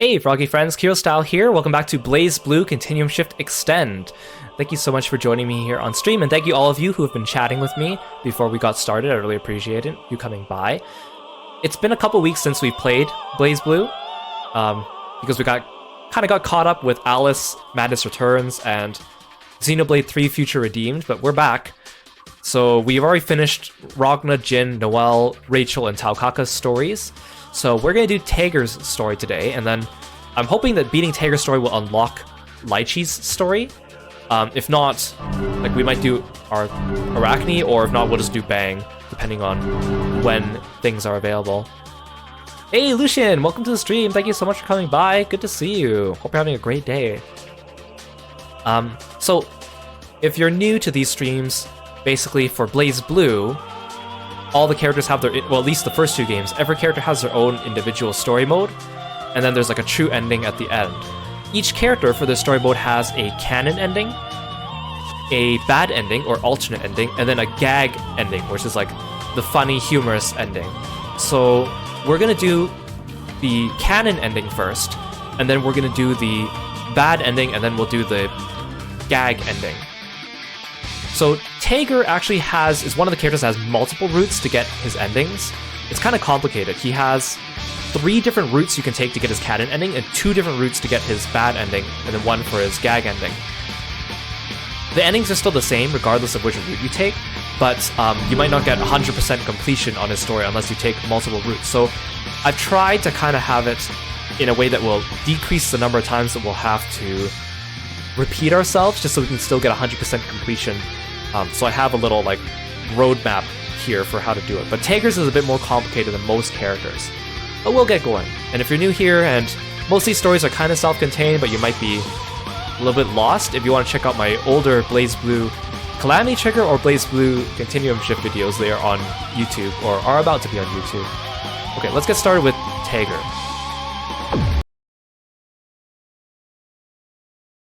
Hey Froggy friends, Kirostyle here. Welcome back to BlazBlue Continuum Shift Extend. Thank you so much for joining me here on stream, and thank you all of you who have been chatting with me before we got started. I really appreciate it, you coming by. It's been a couple weeks since we played BlazBlue, because we kind of got caught up with Alice, Madness Returns, and Xenoblade 3 Future Redeemed, but we're back. So we've already finished Ragna, Jin, Noelle, Rachel, and Taukaka's stories. So we're going to do Tager's story today, and then I'm hoping that beating Tager's story will unlock Lychee's story. If not, like, we might do our Arachne, or if not, we'll just do Bang, depending on when things are available. Hey Lucian, welcome to the stream. Thank you so much for coming by. Good to see you. Hope you're having a great day. So if you're new to these streams, basically for BlazBlue, all the characters have their, well, at least the first two games, every character has their own individual story mode, and then there's like a true ending at the end. Each character for their story mode has a canon ending, a bad ending or alternate ending, and then a gag ending, which is like the funny, humorous ending. So we're gonna do the canon ending first, and then we're gonna do the bad ending, and then we'll do the gag ending. So Tager actually is one of the characters that has multiple routes to get his endings. It's kind of complicated. He has 3 different routes you can take to get his canon ending, and 2 different routes to get his bad ending, and then 1 for his gag ending. The endings are still the same regardless of which route you take, but you might not get 100% completion on his story unless you take multiple routes. So I've tried to kind of have it in a way that will decrease the number of times that we'll have to repeat ourselves, just so we can still get 100% completion. So I have a little like roadmap here for how to do it. But Tager's is a bit more complicated than most characters. But we'll get going. And if you're new here, and most of these stories are kind of self-contained, but you might be a little bit lost, if you want to check out my older BlazBlue Calamity Trigger or BlazBlue Continuum Shift videos, they are on YouTube, or are about to be on YouTube. Okay, let's get started with Tager.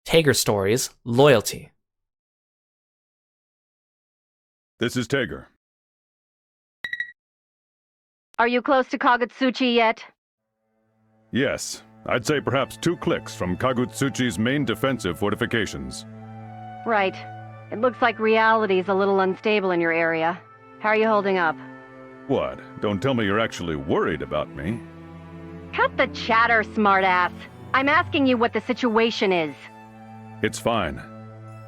Tager Stories, Loyalty. This is Tager. Are you close to Kagutsuchi yet? Yes, I'd say perhaps 2 clicks from Kagutsuchi's main defensive fortifications. Right. It looks like reality's a little unstable in your area. How are you holding up? What? Don't tell me you're actually worried about me. Cut the chatter, smartass. I'm asking you what the situation is. It's fine.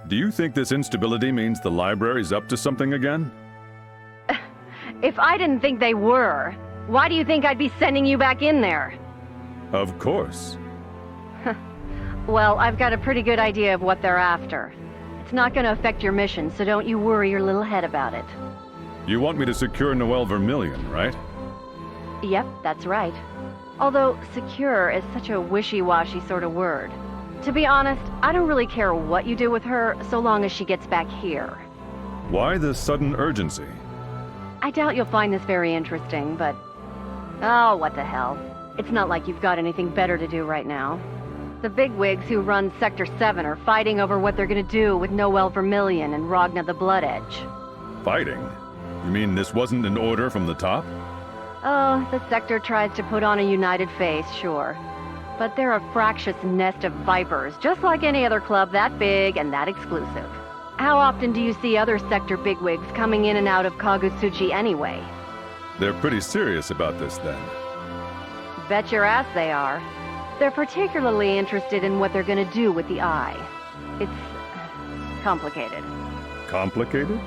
Do you think this instability means the library's up to something again? If I didn't think they were, why do you think I'd be sending you back in there? Of course. Well, I've got a pretty good idea of what they're after. It's not going to affect your mission, so don't you worry your little head about it. You want me to secure Noelle Vermillion, right? Yep, that's right. Although, secure is such a wishy-washy sort of word. To be honest, I don't really care what you do with her, so long as she gets back here. Why the sudden urgency? I doubt you'll find this very interesting, but... oh, what the hell. It's not like you've got anything better to do right now. The bigwigs who run Sector 7 are fighting over what they're gonna do with Noelle Vermillion and Ragna the Blood Edge. Fighting? You mean this wasn't an order from the top? Oh, the sector tries to put on a united face, sure. But they're a fractious nest of vipers, just like any other club that big and that exclusive. How often do you see other sector bigwigs coming in and out of Kagutsuchi anyway? They're pretty serious about this then. Bet your ass they are. They're particularly interested in what they're gonna do with the eye. It's complicated. Complicated?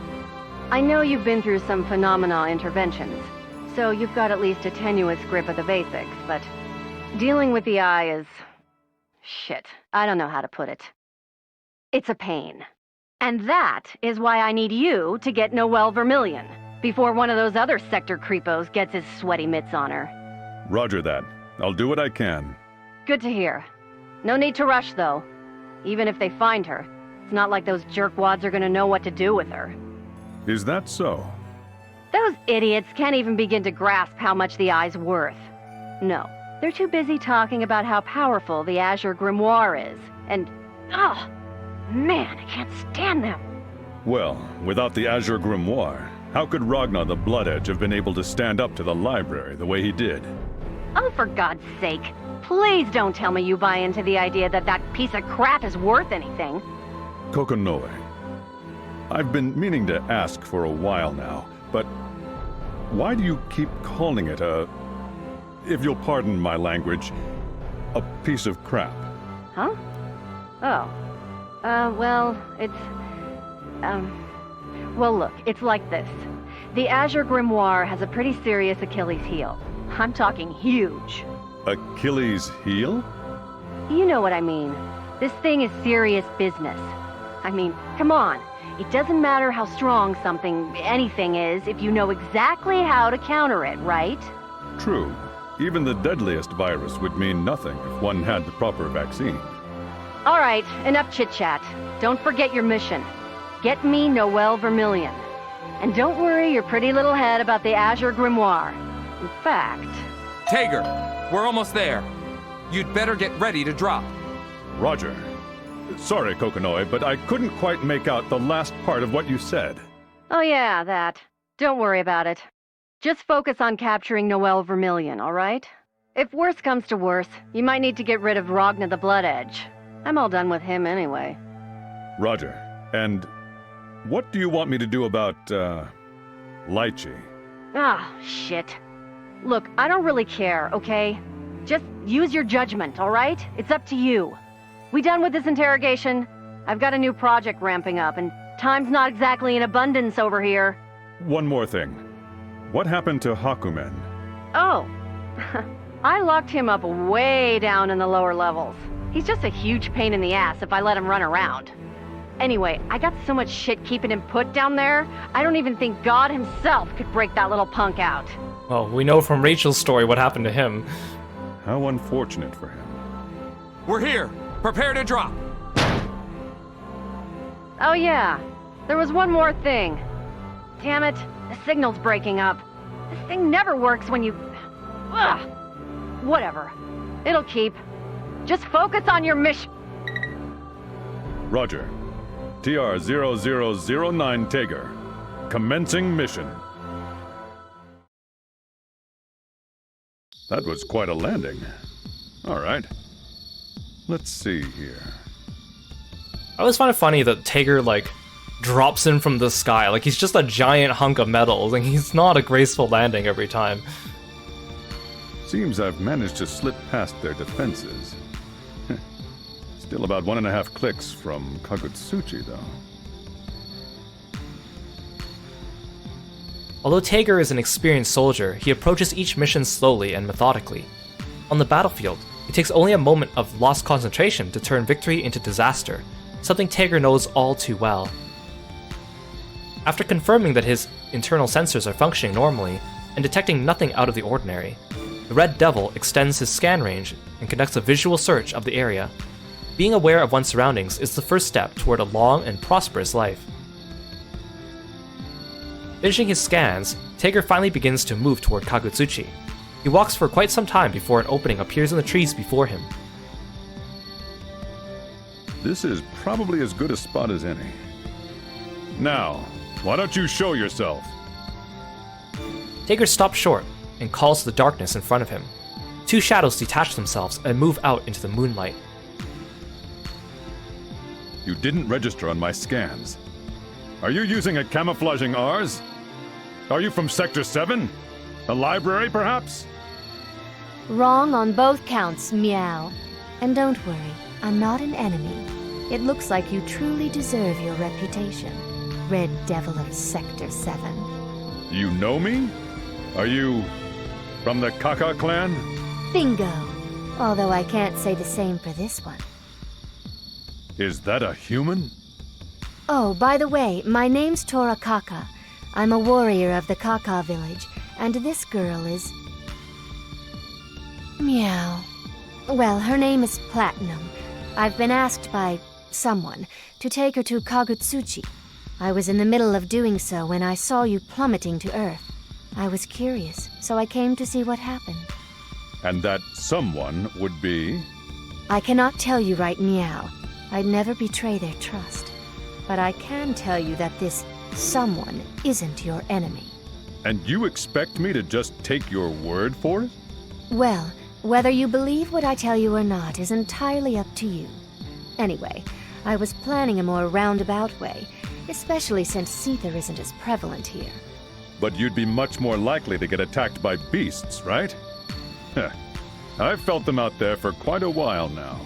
I know you've been through some phenomena interventions, so you've got at least a tenuous grip of the basics, but dealing with the eye is... shit, I don't know how to put it. It's a pain. And that is why I need you to get Noelle Vermillion, before one of those other sector creepos gets his sweaty mitts on her. Roger that. I'll do what I can. Good to hear. No need to rush, though. Even if they find her, it's not like those jerkwads are gonna know what to do with her. Is that so? Those idiots can't even begin to grasp how much the eye's worth. No, they're too busy talking about how powerful the Azure Grimoire is, and... oh, man, I can't stand them. Well, without the Azure Grimoire, how could Ragna the Blood Edge have been able to stand up to the library the way he did? Oh, for God's sake. Please don't tell me you buy into the idea that that piece of crap is worth anything. Kokonoe, I've been meaning to ask for a while now, but why do you keep calling it if you'll pardon my language, a piece of crap? Huh? Oh. Well, well, look, it's like this. The Azure Grimoire has a pretty serious Achilles heel. I'm talking huge. Achilles' heel? You know what I mean. This thing is serious business. I mean, come on. It doesn't matter how strong anything is, if you know exactly how to counter it, right? True. Even the deadliest virus would mean nothing if one had the proper vaccine. All right, enough chit-chat. Don't forget your mission. Get me Noelle Vermillion. And don't worry your pretty little head about the Azure Grimoire. In fact... Tager, we're almost there. You'd better get ready to drop. Roger. Sorry, Kokonoe, but I couldn't quite make out the last part of what you said. Oh yeah, that. Don't worry about it. Just focus on capturing Noelle Vermillion, all right? If worse comes to worse, you might need to get rid of Ragna the Blood Edge. I'm all done with him anyway. Roger. And what do you want me to do about, Lychee? Ah, shit. Look, I don't really care, okay? Just use your judgment, all right? It's up to you. We done with this interrogation? I've got a new project ramping up, and time's not exactly in abundance over here. One more thing. What happened to Hakumen? Oh. I locked him up way down in the lower levels. He's just a huge pain in the ass if I let him run around. Anyway, I got so much shit keeping him put down there, I don't even think God himself could break that little punk out. Well, we know from Rachel's story what happened to him. How unfortunate for him. We're here. Prepare to drop. Oh yeah, there was one more thing. Damn it, the signal's breaking up. This thing never works when you... Ugh. Whatever. It'll keep. Just focus on your mission. Roger. TR-0009 Tager. Commencing mission. That was quite a landing. All right. Let's see here. I always find it funny that Tager, like, drops in from the sky. Like, he's just a giant hunk of metal. Like, he's not a graceful landing every time. Seems I've managed to slip past their defenses. Still about 1.5 clicks from Kagutsuchi, though. Although Tager is an experienced soldier, he approaches each mission slowly and methodically. On the battlefield, it takes only a moment of lost concentration to turn victory into disaster, something Tager knows all too well. After confirming that his internal sensors are functioning normally and detecting nothing out of the ordinary, the Red Devil extends his scan range and conducts a visual search of the area. Being aware of one's surroundings is the first step toward a long and prosperous life. Finishing his scans, Tager finally begins to move toward Kagutsuchi. He walks for quite some time before an opening appears in the trees before him. This is probably as good a spot as any. Now, why don't you show yourself? Tager stops short and calls to the darkness in front of him. Two shadows detach themselves and move out into the moonlight. You didn't register on my scans. Are you using a camouflaging Rs? Are you from Sector 7? A library, perhaps? Wrong on both counts, meow. And don't worry, I'm not an enemy. It looks like you truly deserve your reputation. Red Devil of Sector 7. You know me? Are you from the Kaka clan? Bingo! Although I can't say the same for this one. Is that a human? Oh, by the way, my name's Tora Kaka. I'm a warrior of the Kaka village, and this girl is... Meow. Well, her name is Platinum. I've been asked by someone to take her to Kagutsuchi. I was in the middle of doing so when I saw you plummeting to Earth. I was curious, so I came to see what happened. And that someone would be? I cannot tell you right meow. I'd never betray their trust. But I can tell you that this someone isn't your enemy. And you expect me to just take your word for it? Well, Whether you believe what I tell you or not is entirely up to you. Anyway, I was planning a more roundabout way, especially since Seether isn't as prevalent here. But you'd be much more likely to get attacked by beasts, right? Heh. I've felt them out there for quite a while now.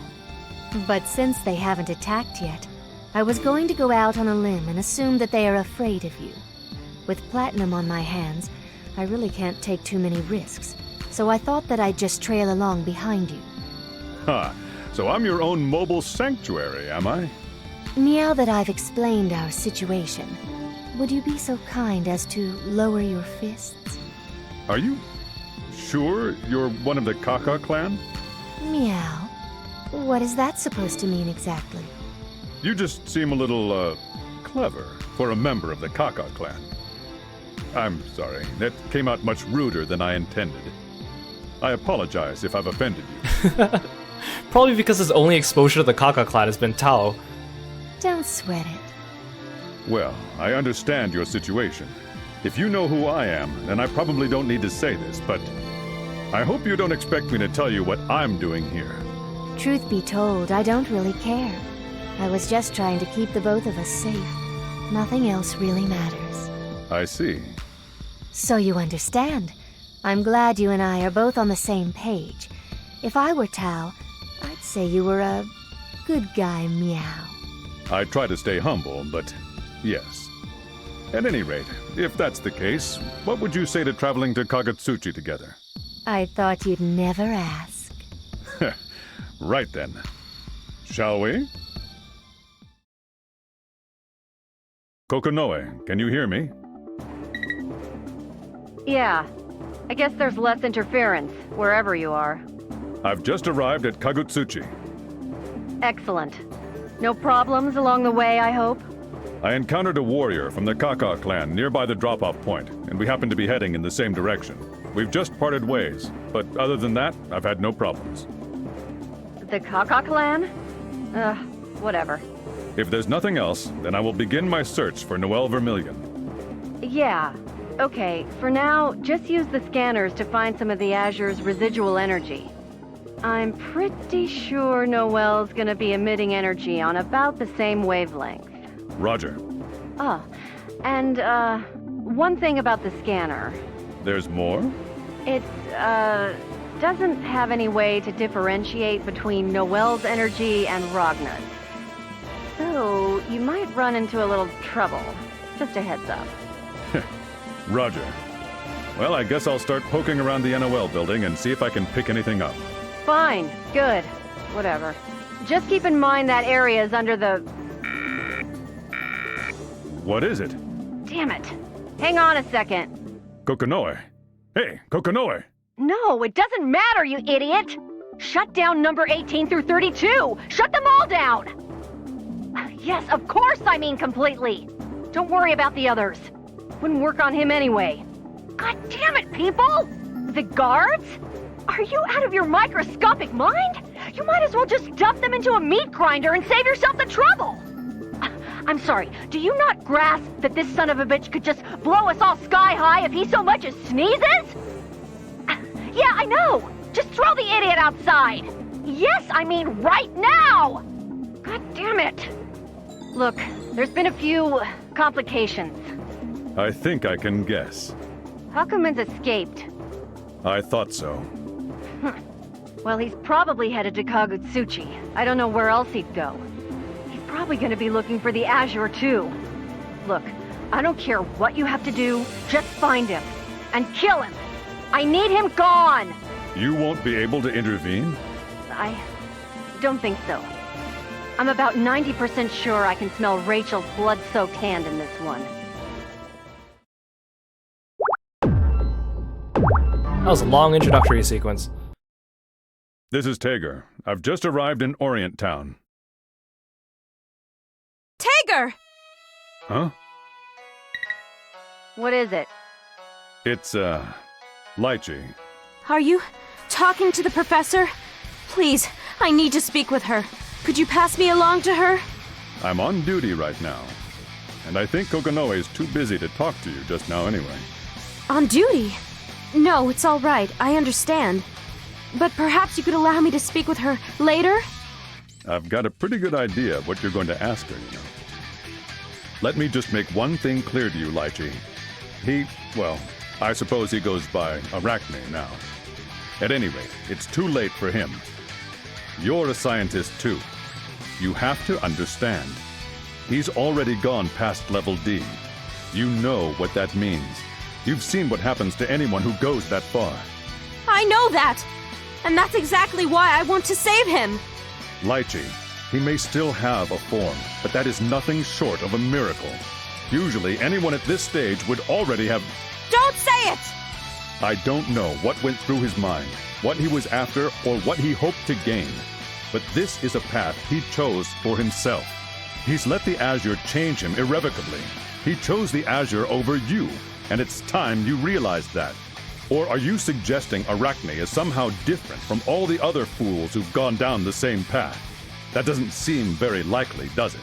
But since they haven't attacked yet, I was going to go out on a limb and assume that they are afraid of you. With Platinum on my hands, I really can't take too many risks, so I thought that I'd just trail along behind you. Ha! So I'm your own mobile sanctuary, am I? Now that I've explained our situation, would you be so kind as to lower your fists? Are you sure you're one of the Kaka clan? Meow. What is that supposed to mean exactly? You just seem a little, clever for a member of the Kaka clan. I'm sorry, that came out much ruder than I intended. I apologize if I've offended you. Probably because his only exposure to the Kaka clan has been Tao. Don't sweat it. Well, I understand your situation. If you know who I am, then I probably don't need to say this, but I hope you don't expect me to tell you what I'm doing here. Truth be told, I don't really care. I was just trying to keep the both of us safe. Nothing else really matters. I see. So you understand. I'm glad you and I are both on the same page. If I were Tao, I'd say you were a good guy, Meow. I try to stay humble, but yes. At any rate, if that's the case, what would you say to traveling to Kagutsuchi together? I thought you'd never ask. Right then. Shall we? Kokonoe, can you hear me? Yeah. I guess there's less interference, wherever you are. I've just arrived at Kagutsuchi. Excellent. No problems along the way, I hope? I encountered a warrior from the Kaka clan nearby the drop-off point, and we happen to be heading in the same direction. We've just parted ways, but other than that, I've had no problems. The Kaka clan? Whatever. If there's nothing else, then I will begin my search for Noelle Vermilion. Yeah. Okay, for now, just use the scanners to find some of the Azure's residual energy. I'm pretty sure Noelle's gonna be emitting energy on about the same wavelength. Roger. Oh, and, one thing about the scanner. There's more? It, doesn't have any way to differentiate between Noelle's energy and Ragnar's. So, you might run into a little trouble. Just a heads up. Roger. Well, I guess I'll start poking around the NOL building and see if I can pick anything up. Fine. Good. Whatever. Just keep in mind that area is under the... What is it? Damn it. Hang on a second. Kokonoe. Hey, Kokonoe! No, it doesn't matter, you idiot! Shut down number 18 through 32! Shut them all down! Yes, of course I mean completely! Don't worry about the others. Wouldn't work on him anyway. God damn it, people! The guards? Are you out of your microscopic mind? You might as well just dump them into a meat grinder and save yourself the trouble! I'm sorry, do you not grasp that this son of a bitch could just blow us all sky high if he so much as sneezes? Yeah, I know! Just throw the idiot outside! Yes, I mean right now! God damn it! Look, there's been a few complications. I think I can guess. Huckleman's escaped. I thought so. Well, he's probably headed to Kagutsuchi. I don't know where else he'd go. He's probably gonna be looking for the Azure too. Look, I don't care what you have to do, just find him. And kill him! I need him gone! You won't be able to intervene? I don't think so. I'm about 90% sure I can smell Rachel's blood-soaked hand in this one. That was a long introductory sequence. This is Tager. I've just arrived in Orient Town. Tager! Huh? What is it? It's, Lychee. Are you talking to the professor? Please, I need to speak with her. Could you pass me along to her? I'm on duty right now. And I think Kokonoe is too busy to talk to you just now anyway. On duty? No, it's all right. I understand. but perhaps you could allow me to speak with her later? I've got a pretty good idea of what you're going to ask her, you know. Let me just make one thing clear to you, Lychee. Well, I suppose he goes by Arachne now. At any rate, it's too late for him. You're a scientist too. You have to understand. He's already gone past level D. You know what that means. You've seen what happens to anyone who goes that far. I know that! And that's exactly why I want to save him! Lychee, he may still have a form, but that is nothing short of a miracle. Usually, anyone at this stage would already have... Don't say it! I don't know what went through his mind, what he was after, or what he hoped to gain. But this is a path he chose for himself. He's let the Azure change him irrevocably. He chose the Azure over you, and it's time you realized that. Or are you suggesting Arachne is somehow different from all the other fools who've gone down the same path? That doesn't seem very likely, does it?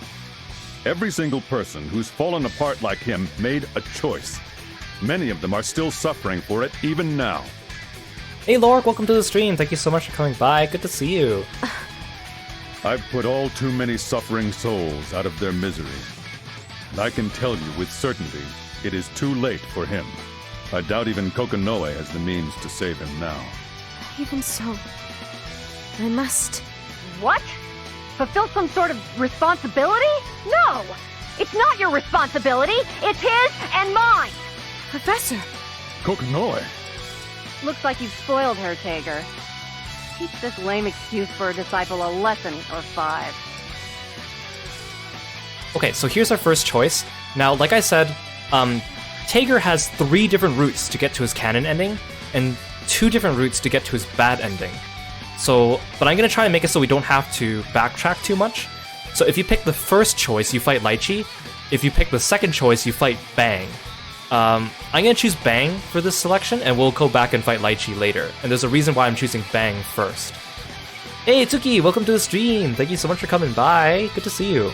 Every single person who's fallen apart like him made a choice. Many of them are still suffering for it even now. Hey Lork, welcome to the stream. Thank you so much for coming by. Good to see you. I've put all too many suffering souls out of their misery. And I can tell you with certainty, it is too late for him. I doubt even Kokonoe has the means to save him now. Even so, I must... What? Fulfill some sort of responsibility? No! It's not your responsibility! It's his and mine! Professor! Kokonoe? Looks like you've spoiled her, Tager. Teach this lame excuse for a disciple a lesson or 5. Okay, so here's our first choice. Now, like I said, Tager has 3 different routes to get to his canon ending, and 2 different routes to get to his bad ending. So, but I'm gonna try and make it so we don't have to backtrack too much. So if you pick the first choice, you fight Lychee. If you pick the second choice, you fight Bang. I'm gonna choose Bang for this selection, and we'll go back and fight Lychee later. And there's a reason why I'm choosing Bang first. Hey Tsuki, welcome to the stream! Thank you so much for coming by. Good to see you.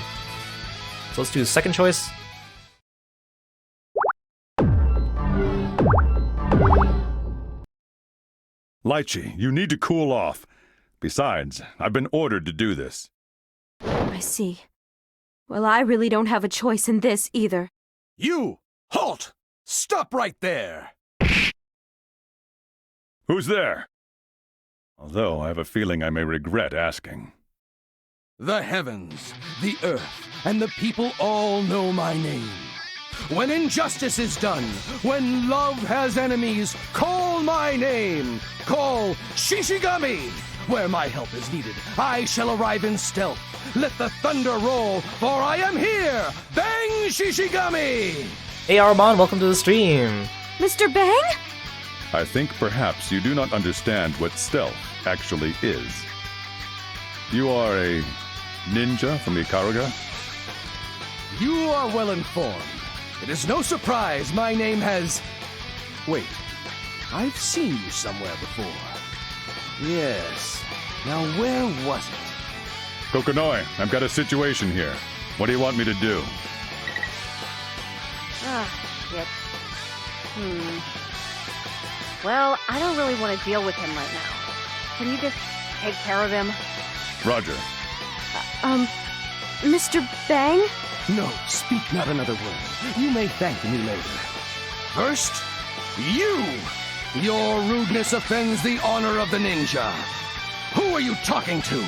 So let's do the second choice. Lychee, you need to cool off. Besides, I've been ordered to do this. I see. Well, I really don't have a choice in this either. You! Halt! Stop right there! Who's there? Although I have a feeling I may regret asking. The heavens, the earth, and the people all know my name. When injustice is done, when love has enemies, call my name! Call Shishigami! Where my help is needed, I shall arrive in stealth. Let the thunder roll, for I am here! Bang Shishigami! Hey Armand, welcome to the stream. Mr. Bang? I think perhaps you do not understand what stealth actually is. You are a ninja from Ikaruga? You are well informed. It is no surprise my name has... Wait, I've seen you somewhere before. Yes. Now where was it? Kokonoe, I've got a situation here. What do you want me to do? Shit. Well, I don't really want to deal with him right now. Can you just take care of him? Roger. Mr. Bang? No, speak not another word. You may thank me later. First, you! Your rudeness offends the honor of the ninja. Who are you talking to?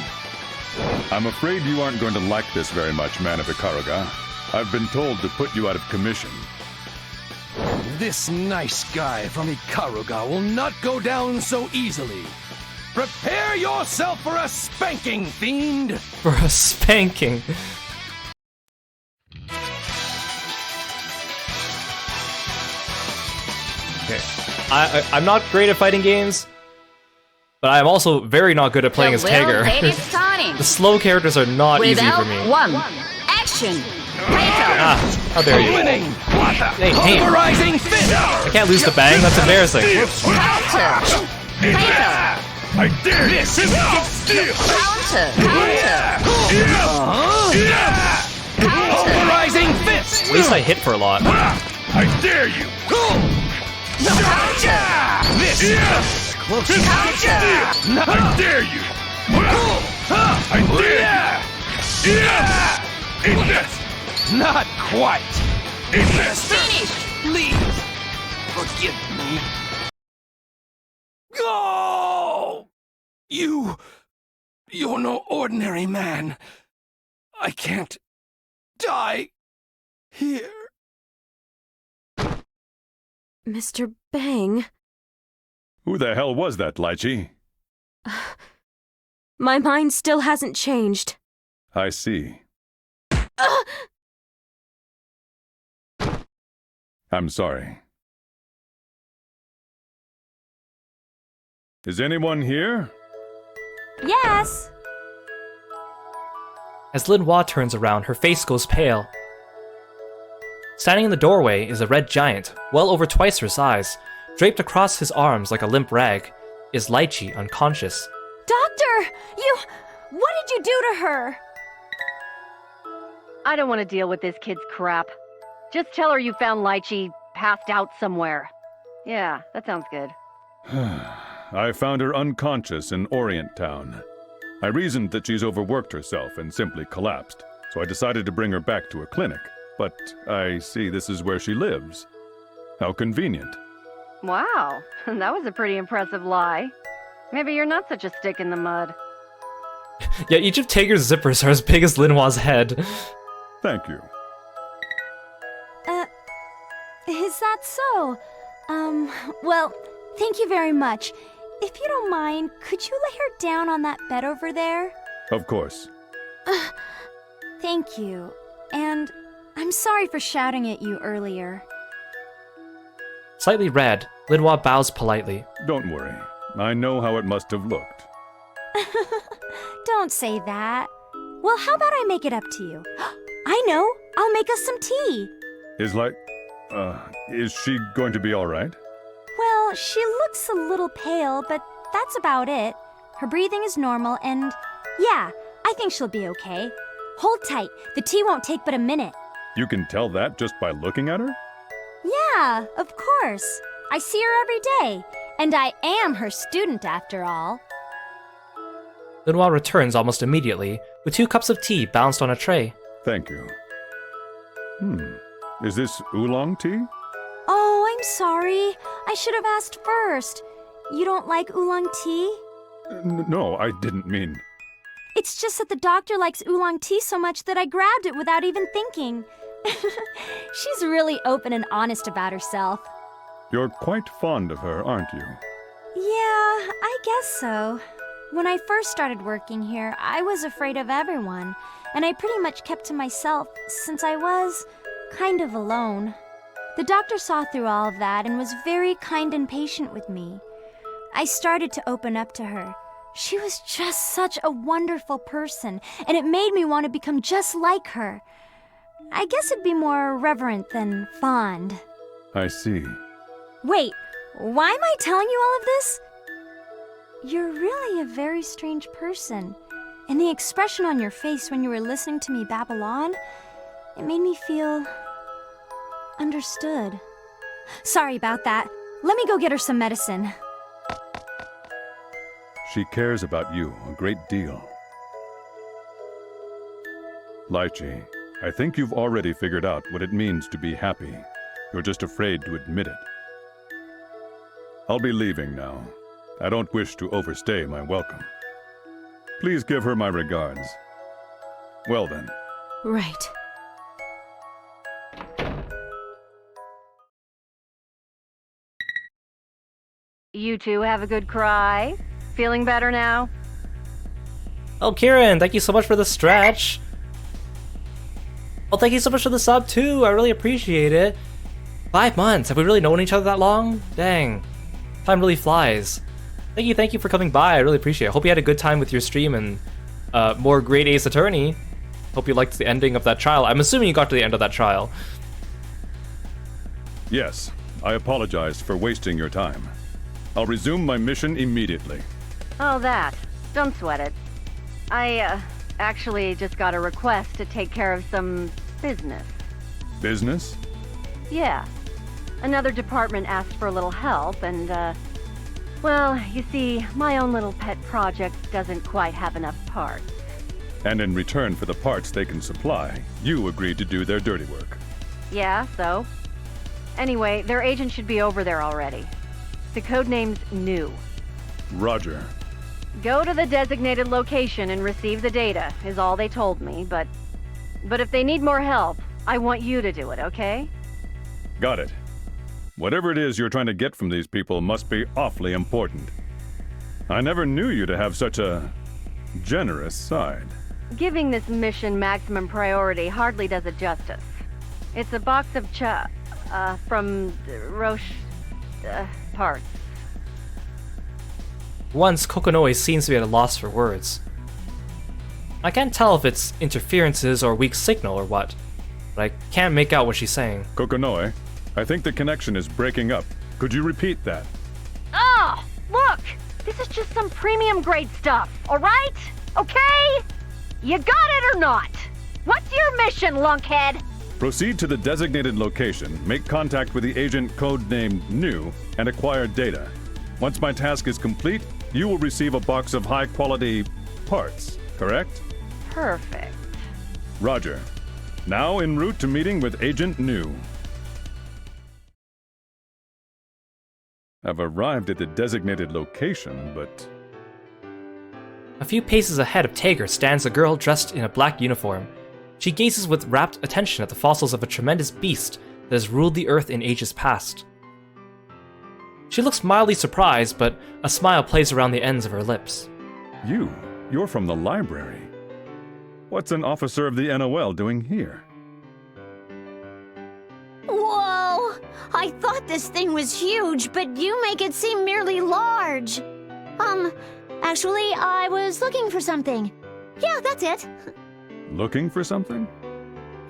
I'm afraid you aren't going to like this very much, man of Ikaruga. I've been told to put you out of commission. This nice guy from Ikaruga will not go down so easily. Prepare yourself for a spanking, fiend! For a spanking. Okay. I'm not great at fighting games, but I'm also very not good at playing as Tager. The slow characters are not easy for me. Action! How dare you? Winning! Hey, Pulverizing fist! I can't lose to Bang, that's embarrassing. I dare you! Pulverizing fist! At least I hit for a lot. I dare you! This! close enough. I dare you! I dare you! Eat this! Not quite. Eat this! Finish! Please, forgive me. Go! You're no ordinary man. I can't die here. Mr. Bang, Who the hell was that, Lychee? my mind still hasn't changed. I see. I'm sorry. Is anyone here? Yes! As Linhua turns around, her face goes pale. Standing in the doorway is a red giant, well over twice her size. Draped across his arms like a limp rag is Lychee, unconscious. Doctor! What did you do to her? I don't want to deal with this kid's crap. Just tell her you found Lychee passed out somewhere. Yeah, that sounds good. I found her unconscious in Orient Town. I reasoned that she's overworked herself and simply collapsed, so I decided to bring her back to a clinic. But I see this is where she lives. How convenient. Wow, that was a pretty impressive lie. Maybe you're not such a stick in the mud. Yeah, each of Tager's zippers are as big as Linhua's head. Thank you. Is that so? Well, thank you very much. If you don't mind, could you lay her down on that bed over there? Of course. Thank you. And I'm sorry for shouting at you earlier. Slightly red, Linhua bows politely. Don't worry. I know how it must have looked. Don't say that. Well, how about I make it up to you? I know! I'll make us some tea! Is she going to be alright? Well, she looks a little pale, but that's about it. Her breathing is normal, and yeah, I think she'll be okay. Hold tight. The tea won't take but a minute. You can tell that just by looking at her? Yeah, of course. I see her every day, and I am her student after all. Linhua returns almost immediately, with 2 cups of tea balanced on a tray. Thank you. Is this oolong tea? Oh, I'm sorry. I should have asked first. You don't like oolong tea? No, I didn't mean... It's just that the doctor likes oolong tea so much that I grabbed it without even thinking. She's really open and honest about herself. You're quite fond of her, aren't you? Yeah, I guess so. When I first started working here, I was afraid of everyone, and I pretty much kept to myself since I was kind of alone. The doctor saw through all of that and was very kind and patient with me. I started to open up to her. She was just such a wonderful person, and it made me want to become just like her. I guess it'd be more reverent than fond. I see. Wait, why am I telling you all of this? You're really a very strange person, and the expression on your face when you were listening to me babble on, it made me feel understood. Sorry about that. Let me go get her some medicine. She cares about you a great deal. Lychee, I think you've already figured out what it means to be happy. You're just afraid to admit it. I'll be leaving now. I don't wish to overstay my welcome. Please give her my regards. Well then. Right. You two have a good cry? Feeling better now? Oh, Kieran, thank you so much for the stretch. Oh, thank you so much for the sub, too. I really appreciate it. 5 months. Have we really known each other that long? Dang. Time really flies. Thank you for coming by. I really appreciate it. Hope you had a good time with your stream and more Great Ace Attorney. Hope you liked the ending of that trial. I'm assuming you got to the end of that trial. Yes, I apologize for wasting your time. I'll resume my mission immediately. Oh, that. Don't sweat it. I, actually just got a request to take care of some business. Business? Yeah. Another department asked for a little help, and, Well, you see, my own little pet project doesn't quite have enough parts. And in return for the parts they can supply, you agreed to do their dirty work. Yeah, so? Anyway, their agent should be over there already. The codename's New. Roger. Go to the designated location and receive the data, is all they told me, but if they need more help, I want you to do it, okay? Got it. Whatever it is you're trying to get from these people must be awfully important. I never knew you to have such a generous side. Giving this mission maximum priority hardly does it justice. It's a box of from Roche, parts. Once, Kokonoe seems to be at a loss for words. I can't tell if it's interferences or weak signal or what, but I can't make out what she's saying. Kokonoe, I think the connection is breaking up. Could you repeat that? Oh, look! This is just some premium grade stuff, alright? Okay? You got it or not? What's your mission, lunkhead? Proceed to the designated location, make contact with the agent codenamed New, and acquire data. Once my task is complete, you will receive a box of high-quality parts, correct? Perfect. Roger. Now en route to meeting with Agent New. I've arrived at the designated location, but... A few paces ahead of Tager stands a girl dressed in a black uniform. She gazes with rapt attention at the fossils of a tremendous beast that has ruled the Earth in ages past. She looks mildly surprised, but a smile plays around the ends of her lips. You're from the library. What's an officer of the NOL doing here? Whoa! I thought this thing was huge, but you make it seem merely large. Actually, I was looking for something. Yeah, that's it. Looking for something?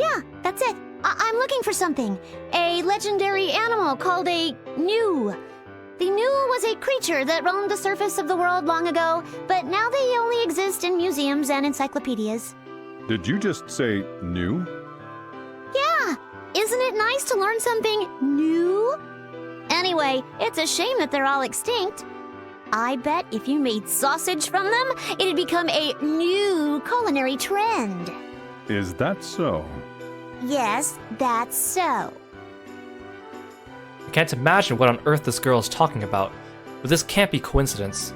Yeah, that's it. I'm looking for something. A legendary animal called a New. The New was a creature that roamed the surface of the world long ago, but now they only exist in museums and encyclopedias. Did you just say new? Yeah! Isn't it nice to learn something new? Anyway, it's a shame that they're all extinct. I bet if you made sausage from them, it'd become a new culinary trend. Is that so? Yes, that's so. I can't imagine what on earth this girl is talking about, but this can't be coincidence.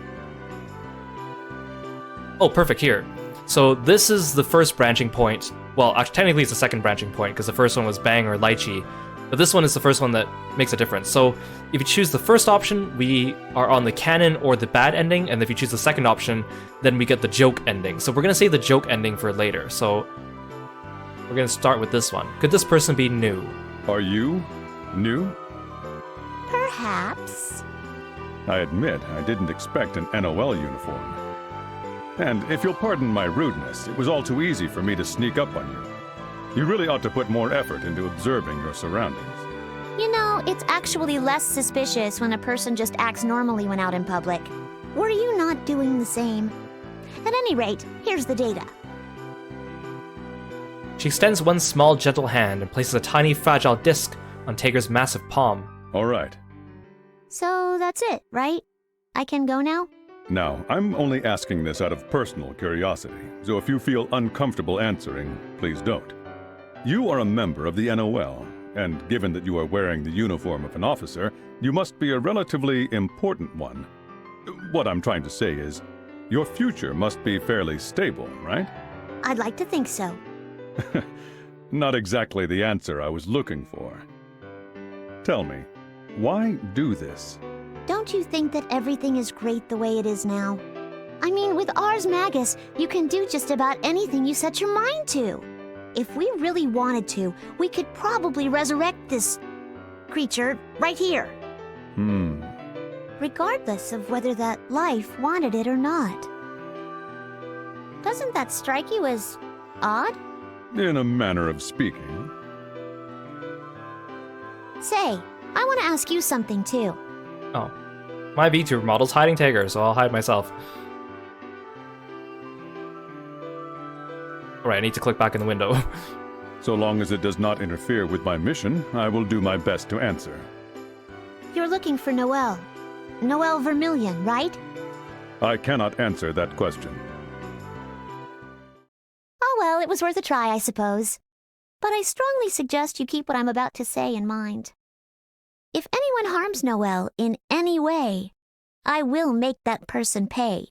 Oh, perfect, here. So this is the first branching point. Well, actually, technically it's the second branching point, because the first one was Bang or Lychee, but this one is the first one that makes a difference. So if you choose the first option, we are on the canon or the bad ending, and if you choose the second option, then we get the joke ending. So we're going to save the joke ending for later, so we're going to start with this one. Could this person be new? Are you new? Perhaps. I admit I didn't expect an NOL uniform. And if you'll pardon my rudeness, it was all too easy for me to sneak up on you. You really ought to put more effort into observing your surroundings. You know, it's actually less suspicious when a person just acts normally when out in public. Were you not doing the same? At any rate, here's the data. She extends one small, gentle hand and places a tiny, fragile disc on Tager's massive palm. All right. So that's it, right? I can go now? Now, I'm only asking this out of personal curiosity, so if you feel uncomfortable answering, please don't. You are a member of the NOL, and given that you are wearing the uniform of an officer, you must be a relatively important one. What I'm trying to say is, your future must be fairly stable, right? I'd like to think so. Not exactly the answer I was looking for. Tell me, why do this? Don't you think that everything is great the way it is now? I mean, with Ars Magus, you can do just about anything you set your mind to. If we really wanted to, we could probably resurrect this creature right here. Regardless of whether that life wanted it or not. Doesn't that strike you as odd? In a manner of speaking. Say, I want to ask you something too. Oh. My VTuber model's hiding Tager, so I'll hide myself. Alright, I need to click back in the window. So long as it does not interfere with my mission, I will do my best to answer. You're looking for Noelle. Noelle Vermilion, right? I cannot answer that question. Oh well, it was worth a try, I suppose. But I strongly suggest you keep what I'm about to say in mind. If anyone harms Noelle in any way, I will make that person pay,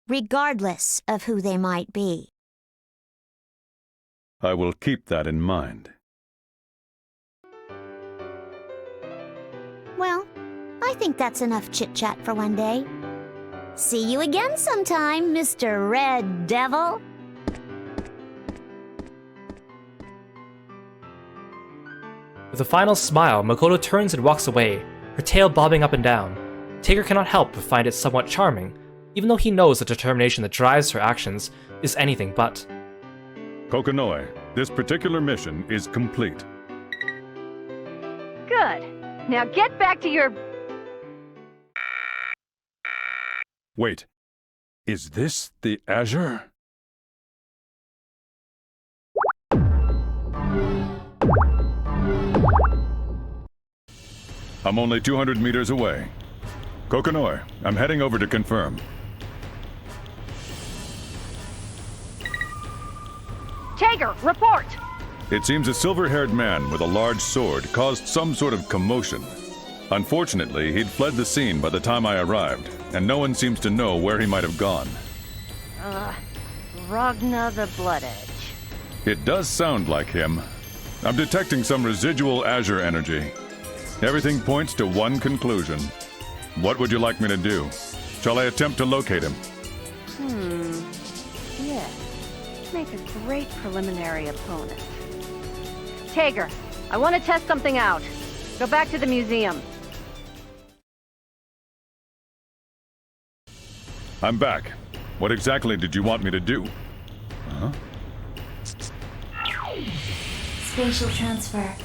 regardless of who they might be. I will keep that in mind. Well, I think that's enough chit-chat for one day. See you again sometime, Mr. Red Devil. With a final smile, Makoto turns and walks away, her tail bobbing up and down. Taker cannot help but find it somewhat charming, even though he knows the determination that drives her actions is anything but. Kokonoe, this particular mission is complete. Good. Now get back to your... Wait, is this the Azure? I'm only 200 meters away. Kokonoe, I'm heading over to confirm. Tager, report! It seems a silver-haired man with a large sword caused some sort of commotion. Unfortunately, he'd fled the scene by the time I arrived, and no one seems to know where he might have gone. Ragna the Blood Edge. It does sound like him. I'm detecting some residual Azure energy. Everything points to one conclusion. What would you like me to do? Shall I attempt to locate him? Yes. Make a great preliminary opponent. Tager, I want to test something out. Go back to the museum. I'm back. What exactly did you want me to do? Huh? Spatial transfer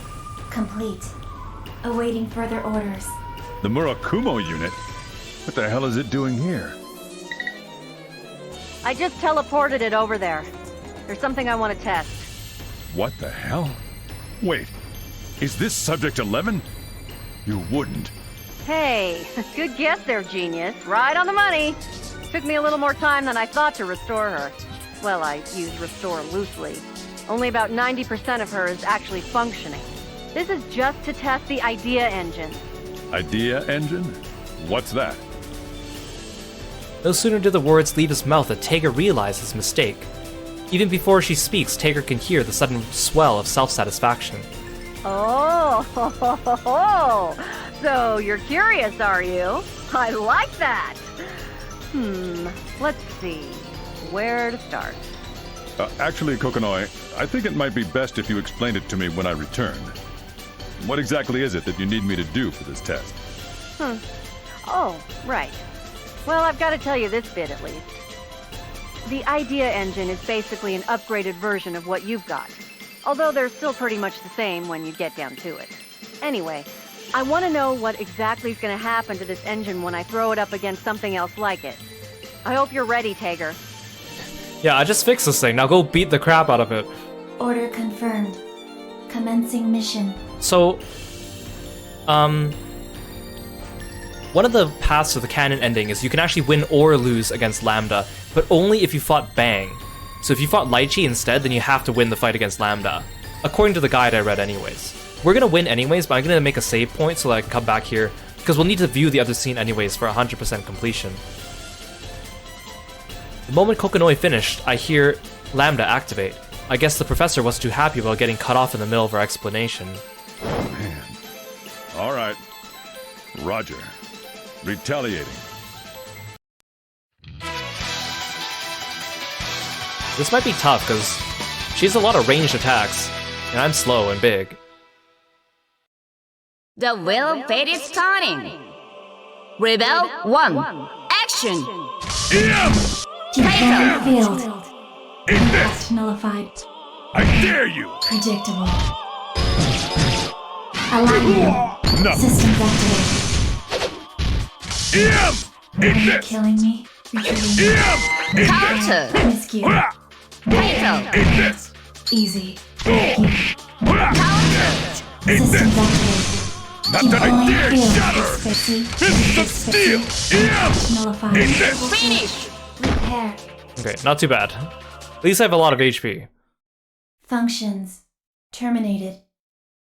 complete. Awaiting further orders. The Murakumo unit? What the hell is it doing here? I just teleported it over there. There's something I want to test. What the hell? Wait, is this Subject 11? You wouldn't. Hey, good guess there, genius. Right on the money. Took me a little more time than I thought to restore her. Well, I use restore loosely. Only about 90% of her is actually functioning. This is just to test the idea engine. Idea engine? What's that? No sooner do the words leave his mouth than Tager realizes his mistake. Even before she speaks, Tager can hear the sudden swell of self-satisfaction. Oh, so you're curious, are you? I like that. Let's see. Where to start? Actually, Kokonoe, I think it might be best if you explain it to me when I return. What exactly is it that you need me to do for this test? Oh, right. Well, I've got to tell you this bit at least. The idea engine is basically an upgraded version of what you've got. Although they're still pretty much the same when you get down to it. Anyway, I want to know what exactly is going to happen to this engine when I throw it up against something else like it. I hope you're ready, Tager. Yeah, I just fixed this thing. Now go beat the crap out of it. Order confirmed. Commencing mission. So, one of the paths to the canon ending is you can actually win or lose against Lambda, but only if you fought Bang. So if you fought Lychee instead, then you have to win the fight against Lambda. According to the guide I read anyways. We're gonna win anyways, but I'm gonna make a save point so that I can come back here, because we'll need to view the other scene anyways for 100% completion. The moment Kokonoe finished, I hear Lambda activate. I guess the professor wasn't too happy about getting cut off in the middle of our explanation. Man. All right. Roger. Retaliating. This might be tough, because she has a lot of ranged attacks, and I'm slow and big. The wheel of fate is turning. Rebel 1. Action! Defense failed. Cast nullified. I dare you! Predictable. Alignment. No! Systems activated. Are you killing me? Retreating. Counter! Miscue. Fatal! Easy. Counter! Systems activated. Not You that I only dare heal shatter! Instant steel! Yeah! Nullify. Finish! Repair. Okay, not too bad. At least I have a lot of HP. Functions. Terminated.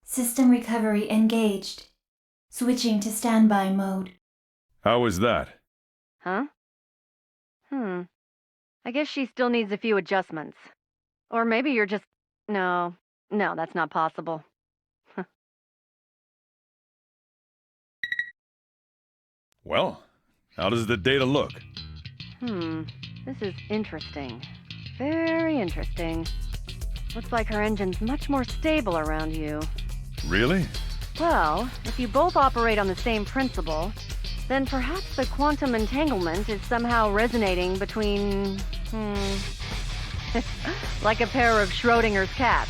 System recovery engaged. Switching to standby mode. How was that? Huh? I guess she still needs a few adjustments. Or maybe you're just... No, that's not possible. Well, how does the data look? This is interesting. Very interesting. Looks like her engine's much more stable around you. Really? Well, if you both operate on the same principle, then perhaps the quantum entanglement is somehow resonating between... like a pair of Schrodinger's cats.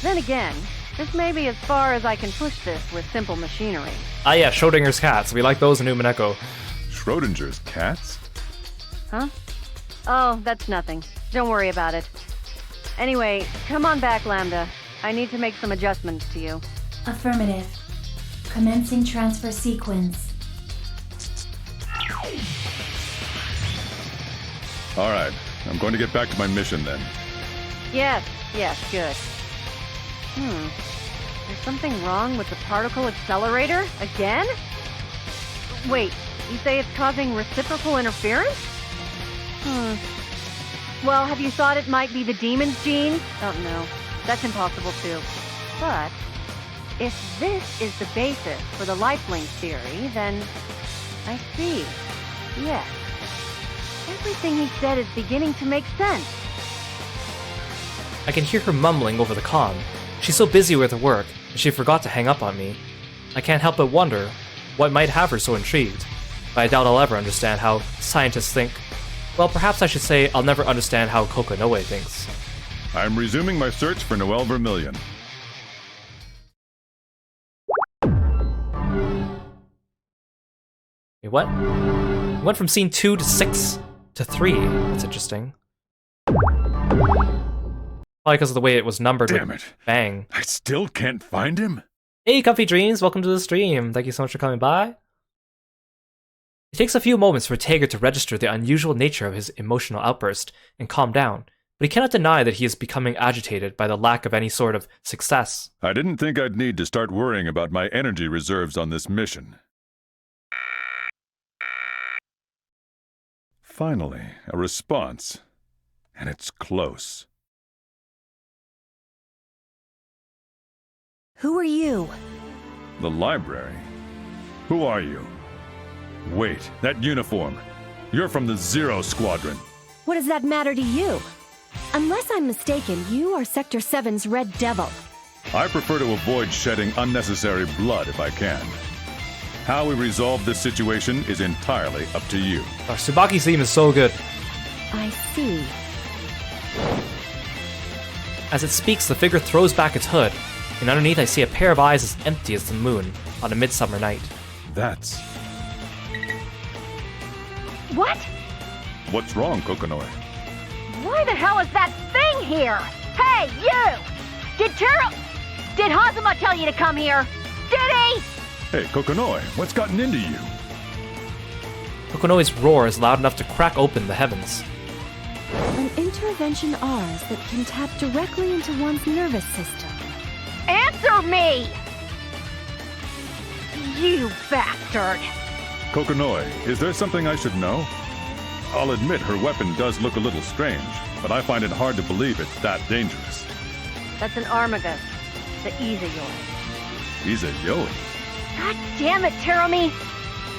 Then again, this may be as far as I can push this with simple machinery. Ah yeah, Schrodinger's cats. We like those in Umineko. Schrodinger's cats? Huh? Oh, that's nothing. Don't worry about it. Anyway, come on back, Lambda. I need to make some adjustments to you. Affirmative. Commencing transfer sequence. All right, I'm going to get back to my mission then. Yes, good. There's something wrong with the particle accelerator? Again? Wait, you say it's causing reciprocal interference? Well, have you thought it might be the demon's gene? Oh no, that's impossible too. But, if this is the basis for the lifelink theory, then... I see. Yes. Everything he said is beginning to make sense. I can hear her mumbling over the comm. She's so busy with her work, and she forgot to hang up on me. I can't help but wonder what might have her so intrigued, but I doubt I'll ever understand how scientists think. Well, perhaps I should say I'll never understand how Kokonoe thinks. I'm resuming my search for Noelle Vermilion. Wait, what? We went from scene 2 to 6 to 3. That's interesting. Probably because of the way it was numbered. Damn with it. Bang. I still can't find him? Hey, Comfy Dreams, welcome to the stream. Thank you so much for coming by. It takes a few moments for Tager to register the unusual nature of his emotional outburst and calm down, but he cannot deny that he is becoming agitated by the lack of any sort of success. I didn't think I'd need to start worrying about my energy reserves on this mission. Finally, a response. And it's close. Who are you? The library? Who are you? Wait, that uniform. You're from the Zero Squadron. What does that matter to you? Unless I'm mistaken, you are Sector 7's Red Devil. I prefer to avoid shedding unnecessary blood if I can. How we resolve this situation is entirely up to you. Our Tsubaki's theme is so good. I see. As it speaks, the figure throws back its hood, and underneath I see a pair of eyes as empty as the moon on a midsummer night. That's... What? What's wrong, Kokonoe? Why the hell is that thing here? Hey, you! Did Hazama tell you to come here? Did he? Hey, Kokonoe, what's gotten into you? Kokonoe's roar is loud enough to crack open the heavens. An intervention Rs that can tap directly into one's nervous system. Answer me! You bastard! Kokonoe, is there something I should know? I'll admit her weapon does look a little strange, but I find it hard to believe it's that dangerous. That's an Armagus, the Izayoi. Izayoi? God damn it, Terumi!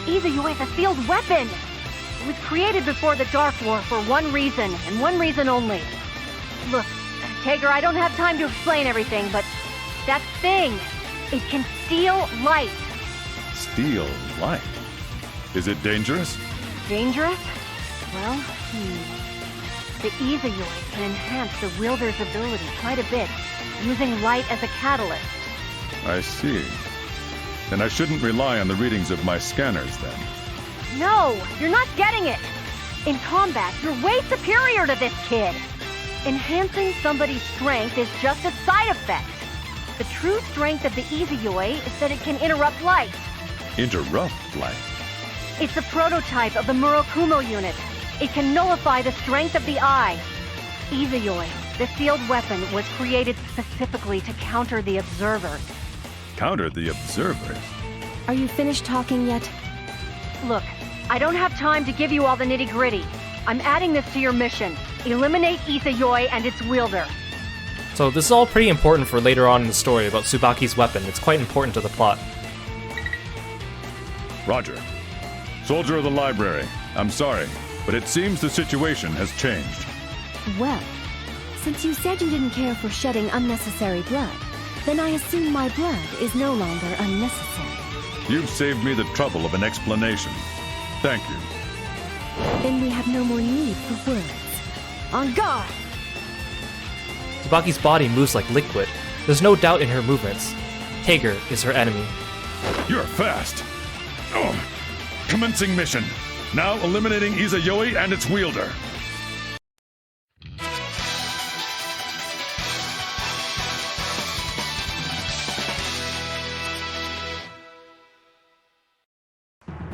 Izayoi is a sealed weapon! It was created before the Dark War for one reason, and one reason only. Look, Tager, I don't have time to explain everything, but that thing, it can steal light. Steal light? Is it dangerous? Dangerous? Well, The Izayoi can enhance the wielder's ability quite a bit, using light as a catalyst. I see. Then I shouldn't rely on the readings of my scanners, then. No, you're not getting it! In combat, you're way superior to this kid! Enhancing somebody's strength is just a side effect. The true strength of the Izayoi is that it can interrupt light. Interrupt light? It's a prototype of the Murakumo unit. It can nullify the strength of the eye. Izayoi, the sealed weapon, was created specifically to counter the Observers. Counter the Observers? Are you finished talking yet? Look, I don't have time to give you all the nitty-gritty. I'm adding this to your mission. Eliminate Izayoi and its wielder. So this is all pretty important for later on in the story about Tsubaki's weapon. It's quite important to the plot. Roger. Soldier of the library, I'm sorry, but it seems the situation has changed. Well, since you said you didn't care for shedding unnecessary blood, then I assume my blood is no longer unnecessary. You've saved me the trouble of an explanation. Thank you. Then we have no more need for words. On guard! Tsubaki's body moves like liquid. There's no doubt in her movements. Tager is her enemy. You're fast. Oh. Commencing mission. Now eliminating Izayoi and its wielder.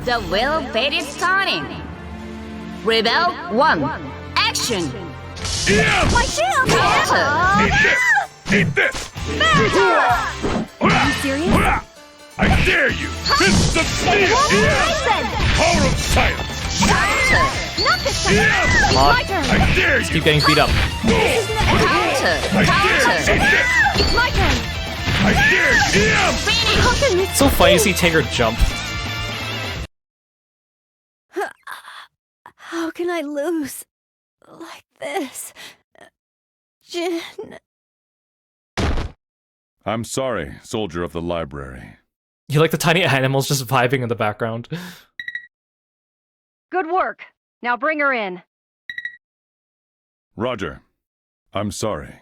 The will fate is starting. Rebel 1. Action! Yeah! My shield! Counter! Eat this! Are you serious? I dare you! Fist of steel! Power of science! Counter! Not this time! Yeah! It's my turn! I dare you! Keep getting beat up. Counter! I dare you! Eat this! It's my turn! I dare you! Yeah! How can this It's so funny to see Tager jump. How can I lose? Like this? Jin... I'm sorry, soldier of the library. You like the tiny animals just vibing in the background. Good work. Now bring her in. Roger. I'm sorry.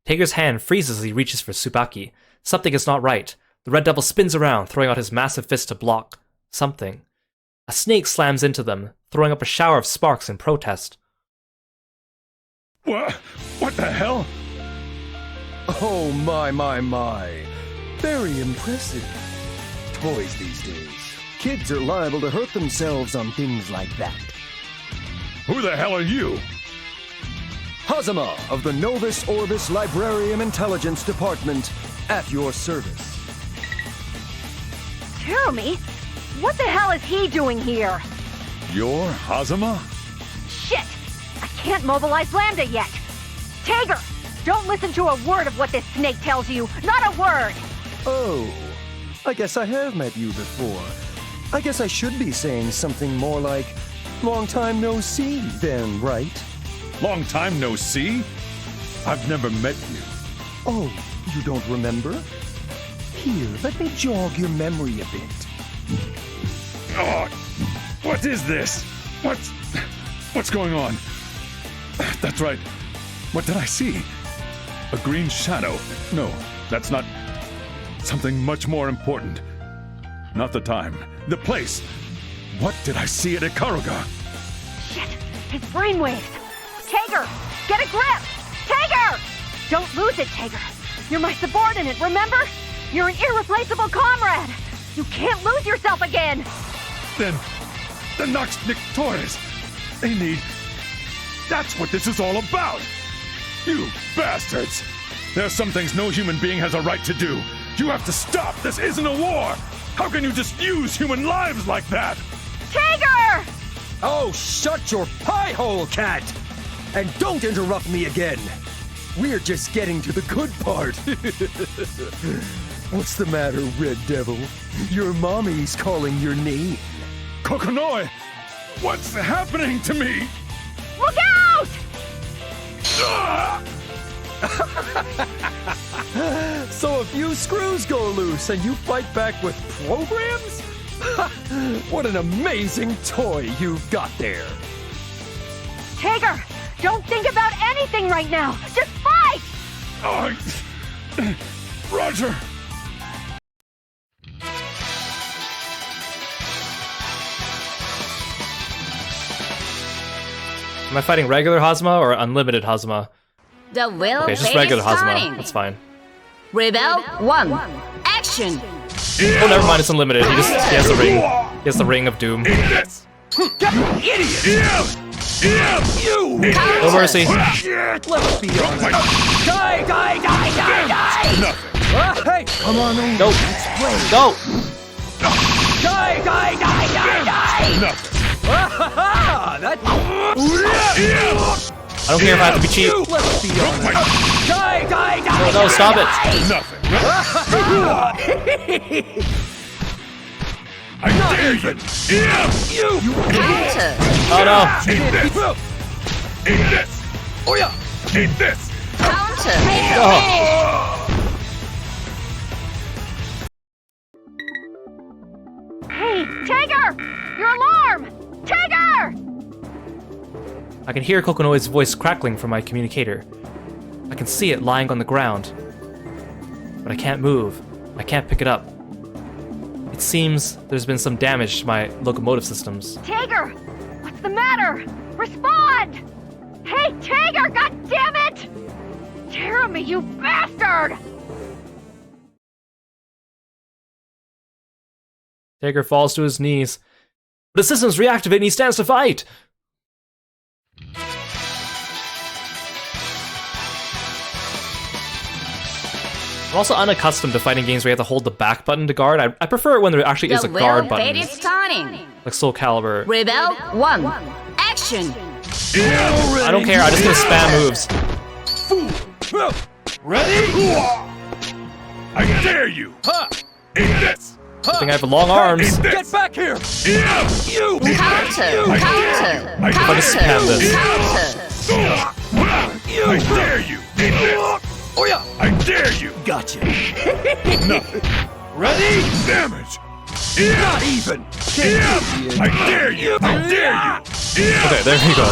Tager's hand freezes as he reaches for Tsubaki. Something is not right. The Red Devil spins around, throwing out his massive fist to block something. A snake slams into them, throwing up a shower of sparks in protest. What the hell? Oh, my. Very impressive. Toys these days. Kids are liable to hurt themselves on things like that. Who the hell are you? Hazama of the Novus Orbis Librarium Intelligence Department, at your service. Jeremy? What the hell is he doing here? You're Hazama? Shit! I can't mobilize Lambda yet! Tager! Don't listen to a word of what this snake tells you! Not a word! Oh, I guess I have met you before. I guess I should be saying something more like, long time no see, then, right? Long time no see? I've never met you. Oh, you don't remember? Here, let me jog your memory a bit. Oh, what is this? What's going on? That's right. What did I see? A green shadow. No, that's not... Something much more important. Not the time. The place. What did I see at Ikaruga? Shit! His brainwaves! Tager! Get a grip! Tager! Don't lose it, Tager! You're my subordinate, remember? You're an irreplaceable comrade! You can't lose yourself again! Then... the Nox Nictores. They need... That's what this is all about! You bastards! There are some things no human being has a right to do. You have to stop! This isn't a war! How can you just use human lives like that? Tager! Oh, shut your pie hole, cat! And don't interrupt me again! We're just getting to the good part. What's the matter, Red Devil? Your mommy's calling your name. Kokonoi! What's happening to me? Look out! Ah! So a few screws go loose and you fight back with programs? What an amazing toy you've got there. Tager! Don't think about anything right now! Just fight! Oh, Roger! Am I fighting regular Hazama or unlimited Hazama? The will Okay, just fate regular is Hazama. turning. That's fine. Rebel 1. Action! Oh, never mind. It's unlimited. He has the ring. He has the ring of doom. Idiot! No mercy. Let's be honest. Die! Nothing. Hey, come on in. Go. Go. Die! Nothing. That. I don't care if I have to be cheap. Let's be honest. Die! Oh no, stop it. Nothing. I dare you! Counter! Oh no. Eat this! Oh yeah! Eat this! Counter! Oh. Hey, Tiger! Your alarm! Tiger! I can hear Kokonoi's voice crackling from my communicator. I can see it lying on the ground. But I can't move. I can't pick it up. It seems there's been some damage to my locomotive systems. Tiger! What's the matter? Respond! Hey, Tiger! God damn it! Jeremy, you bastard! Tager falls to his knees. The system's reactivate and he stands to fight! I'm also unaccustomed to fighting games where you have to hold the back button to guard. I prefer it when there actually is a guard button. The will fate is turning. Like Soul Calibur. Rebel 1. Action! I don't care, I'm just gonna spam moves. Ready? I dare you! Eat this! I think I have long arms. Get back here! You! Counter! Counter! If I just spam this. Counter! I dare you! Eat this! Oh yeah! I dare you! Gotcha! Nothing. Ready? Damage! Not even! I dare you! I dare you! Okay, there we go.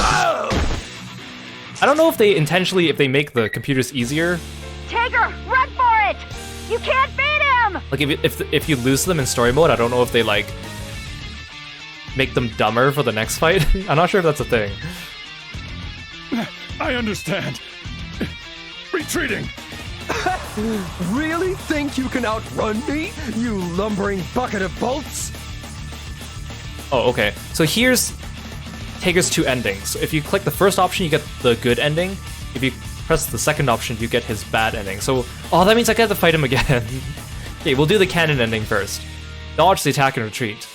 I don't know if they intentionally, if they make the computers easier. Tiger, run for it! You can't beat him! Like if you lose them in story mode, I don't know if they like make them dumber for the next fight. I'm not sure if that's a thing. I understand. Retreating! Really think you can outrun me, you lumbering bucket of bolts? Oh, okay. So here's Tager's two endings. So if you click the first option, you get the good ending. If you press the second option, you get his bad ending. So, oh, that means I get to fight him again. Okay, we'll do the canon ending first. Dodge the attack and retreat.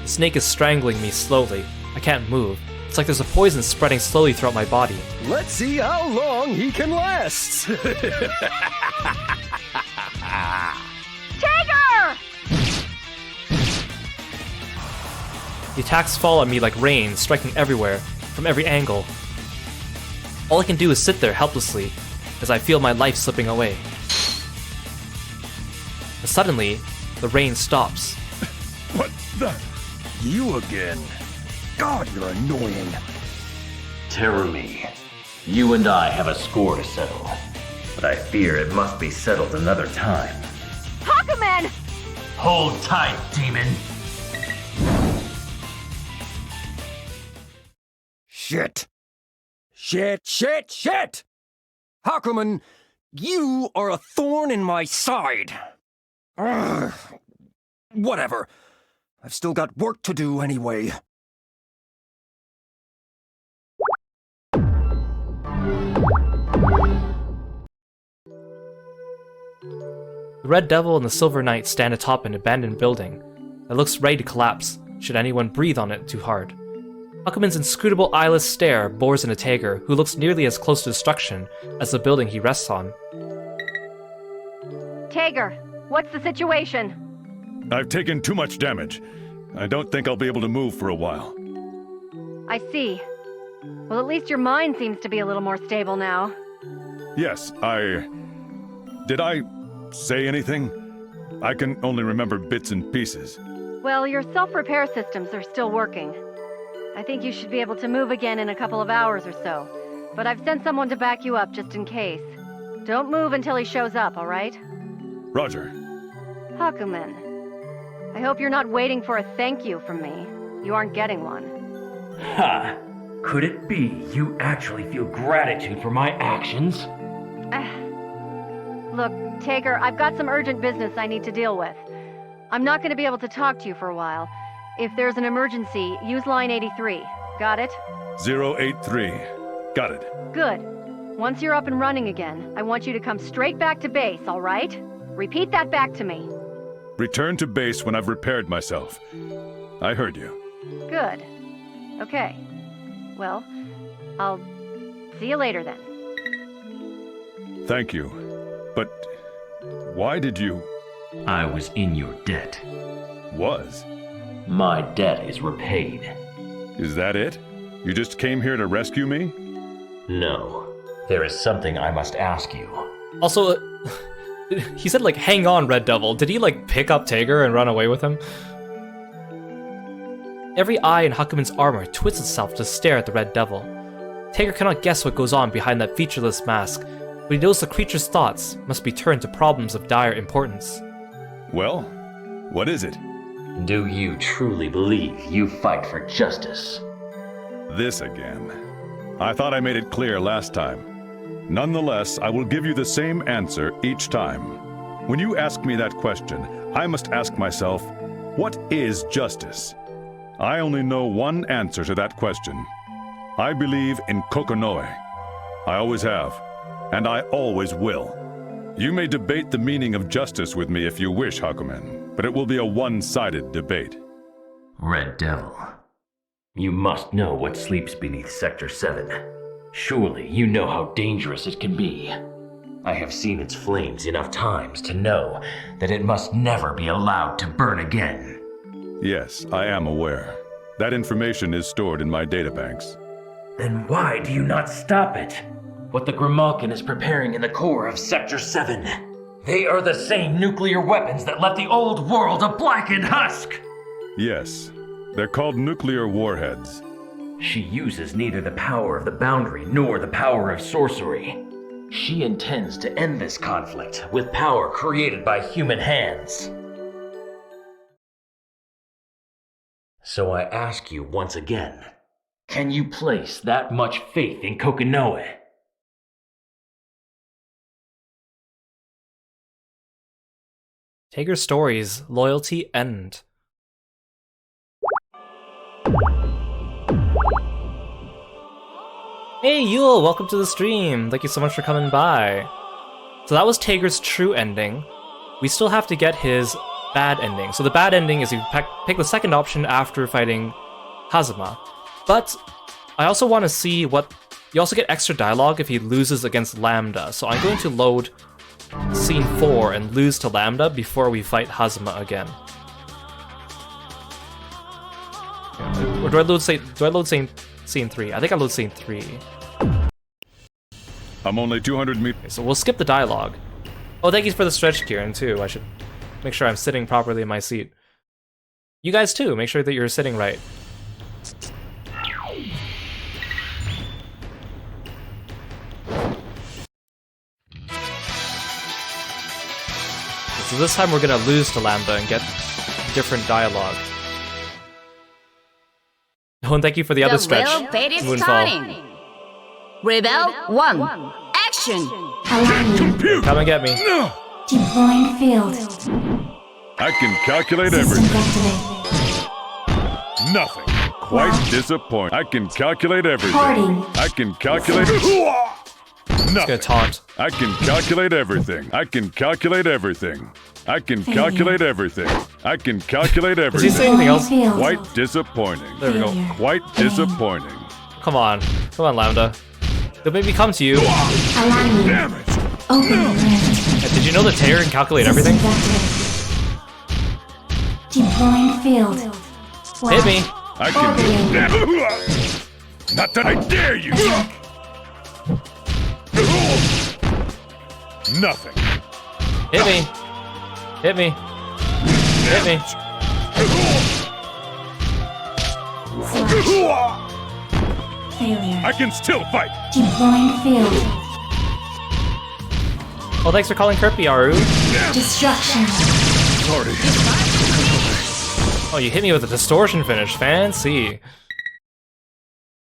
The snake is strangling me slowly. I can't move. It's like there's a poison spreading slowly throughout my body. Let's see how long he can last. Tiger! The attacks fall on me like rain, striking everywhere, from every angle. All I can do is sit there helplessly, as I feel my life slipping away. But suddenly, the rain stops. What the? You again. God, you're annoying. Terumi, you and I have a score to settle, but I fear it must be settled another time. Hakumen! Hold tight, demon. Shit. Shit! Hakumen, you are a thorn in my side. Ugh. Whatever. I've still got work to do anyway. The Red Devil and the Silver Knight stand atop an abandoned building that looks ready to collapse should anyone breathe on it too hard. Hakumen's inscrutable eyeless stare bores into Tager, who looks nearly as close to destruction as the building he rests on. Tager, what's the situation? I've taken too much damage. I don't think I'll be able to move for a while. I see. Well, at least your mind seems to be a little more stable now. Yes, Did I say anything? I can only remember bits and pieces. Well, your self-repair systems are still working. I think you should be able to move again in a couple of hours or so. But I've sent someone to back you up just in case. Don't move until he shows up, all right? Roger. Hakumen, I hope you're not waiting for a thank you from me. you aren't getting one. Ha! Could it be you actually feel gratitude for my actions? Look, Taker, I've got some urgent business I need to deal with. I'm not going to be able to talk to you for a while. If there's an emergency, use line 83. Got it? 083. Got it. Good. Once you're up and running again, I want you to come straight back to base, all right? Repeat that back to me. Return to base when I've repaired myself. I heard you. Good. Okay. Well, I'll see you later then. Thank you. But why did you... I was in your debt. Was? My debt is repaid. Is that it? You just came here to rescue me? No. There is something I must ask you. Also, he said, like, hang on, Red Devil. Did he, like, pick up Tager and run away with him? Every eye in Hakumen's armor twists itself to stare at the Red Devil. Tager cannot guess what goes on behind that featureless mask, but he knows the creature's thoughts must be turned to problems of dire importance. Well, what is it? Do you truly believe you fight for justice? This again. I thought I made it clear last time. Nonetheless, I will give you the same answer each time. When you ask me that question, I must ask myself, what is justice? I only know one answer to that question. I believe in Kokonoe. I always have, and I always will. You may debate the meaning of justice with me if you wish, Hakumen, but it will be a one-sided debate. Red Devil, you must know what sleeps beneath Sector 7. Surely you know how dangerous it can be. I have seen its flames enough times to know that it must never be allowed to burn again. Yes, I am aware. That information is stored in my databanks. Then why do you not stop it? What the Grimalkin is preparing in the core of Sector 7. They are the same nuclear weapons that left the old world a blackened husk! Yes, they're called nuclear warheads. She uses neither the power of the boundary nor the power of sorcery. She intends to end this conflict with power created by human hands. So I ask you once again, can you place that much faith in Kokonoe? Tager's stories, loyalty, end. Hey Yule, welcome to the stream. Thank you so much for coming by. So that was Tager's true ending. We still have to get his bad ending. So the bad ending is you pick the second option after fighting Kazuma. But I also want to see what... You also get extra dialogue if he loses against Lambda. So I'm going to load Scene 4 and lose to Lambda before we fight Hazuma again. Or do I load Scene 3? I think I load Scene 3. I'm only 200 meters. Okay, so we'll skip the dialogue. Oh, thank you for the stretch, Kieran, too. I should make sure I'm sitting properly in my seat. You guys, too, make sure that you're sitting right. So this time we're gonna lose to Lambda and get different dialogue. Oh, and thank you for the other stretch, Moonfall. Rebel 1, action! Compute! Come and get me. No! Deploying field. I can calculate everything. Nothing. Quite disappointing. I can calculate everything. I can calculate... Nothing. Gonna taunt. I can calculate everything. I can calculate everything. I can calculate everything. I can calculate everything. Does he say anything else? Quite disappointing. There we go. Quite disappointing. Come on, Lambda. They'll make me come to you. Damn it! Did you know that Tager can calculate everything? Deploying field. Hit me. I can do that. Not that I dare you. Nothing. Hit me. Hit me. Hit me. Failure. I can still fight. Deploying field. Well, thanks for calling Kirby, Aru. Destruction. Sorry. Oh Oh, you hit me with a distortion finish. Fancy.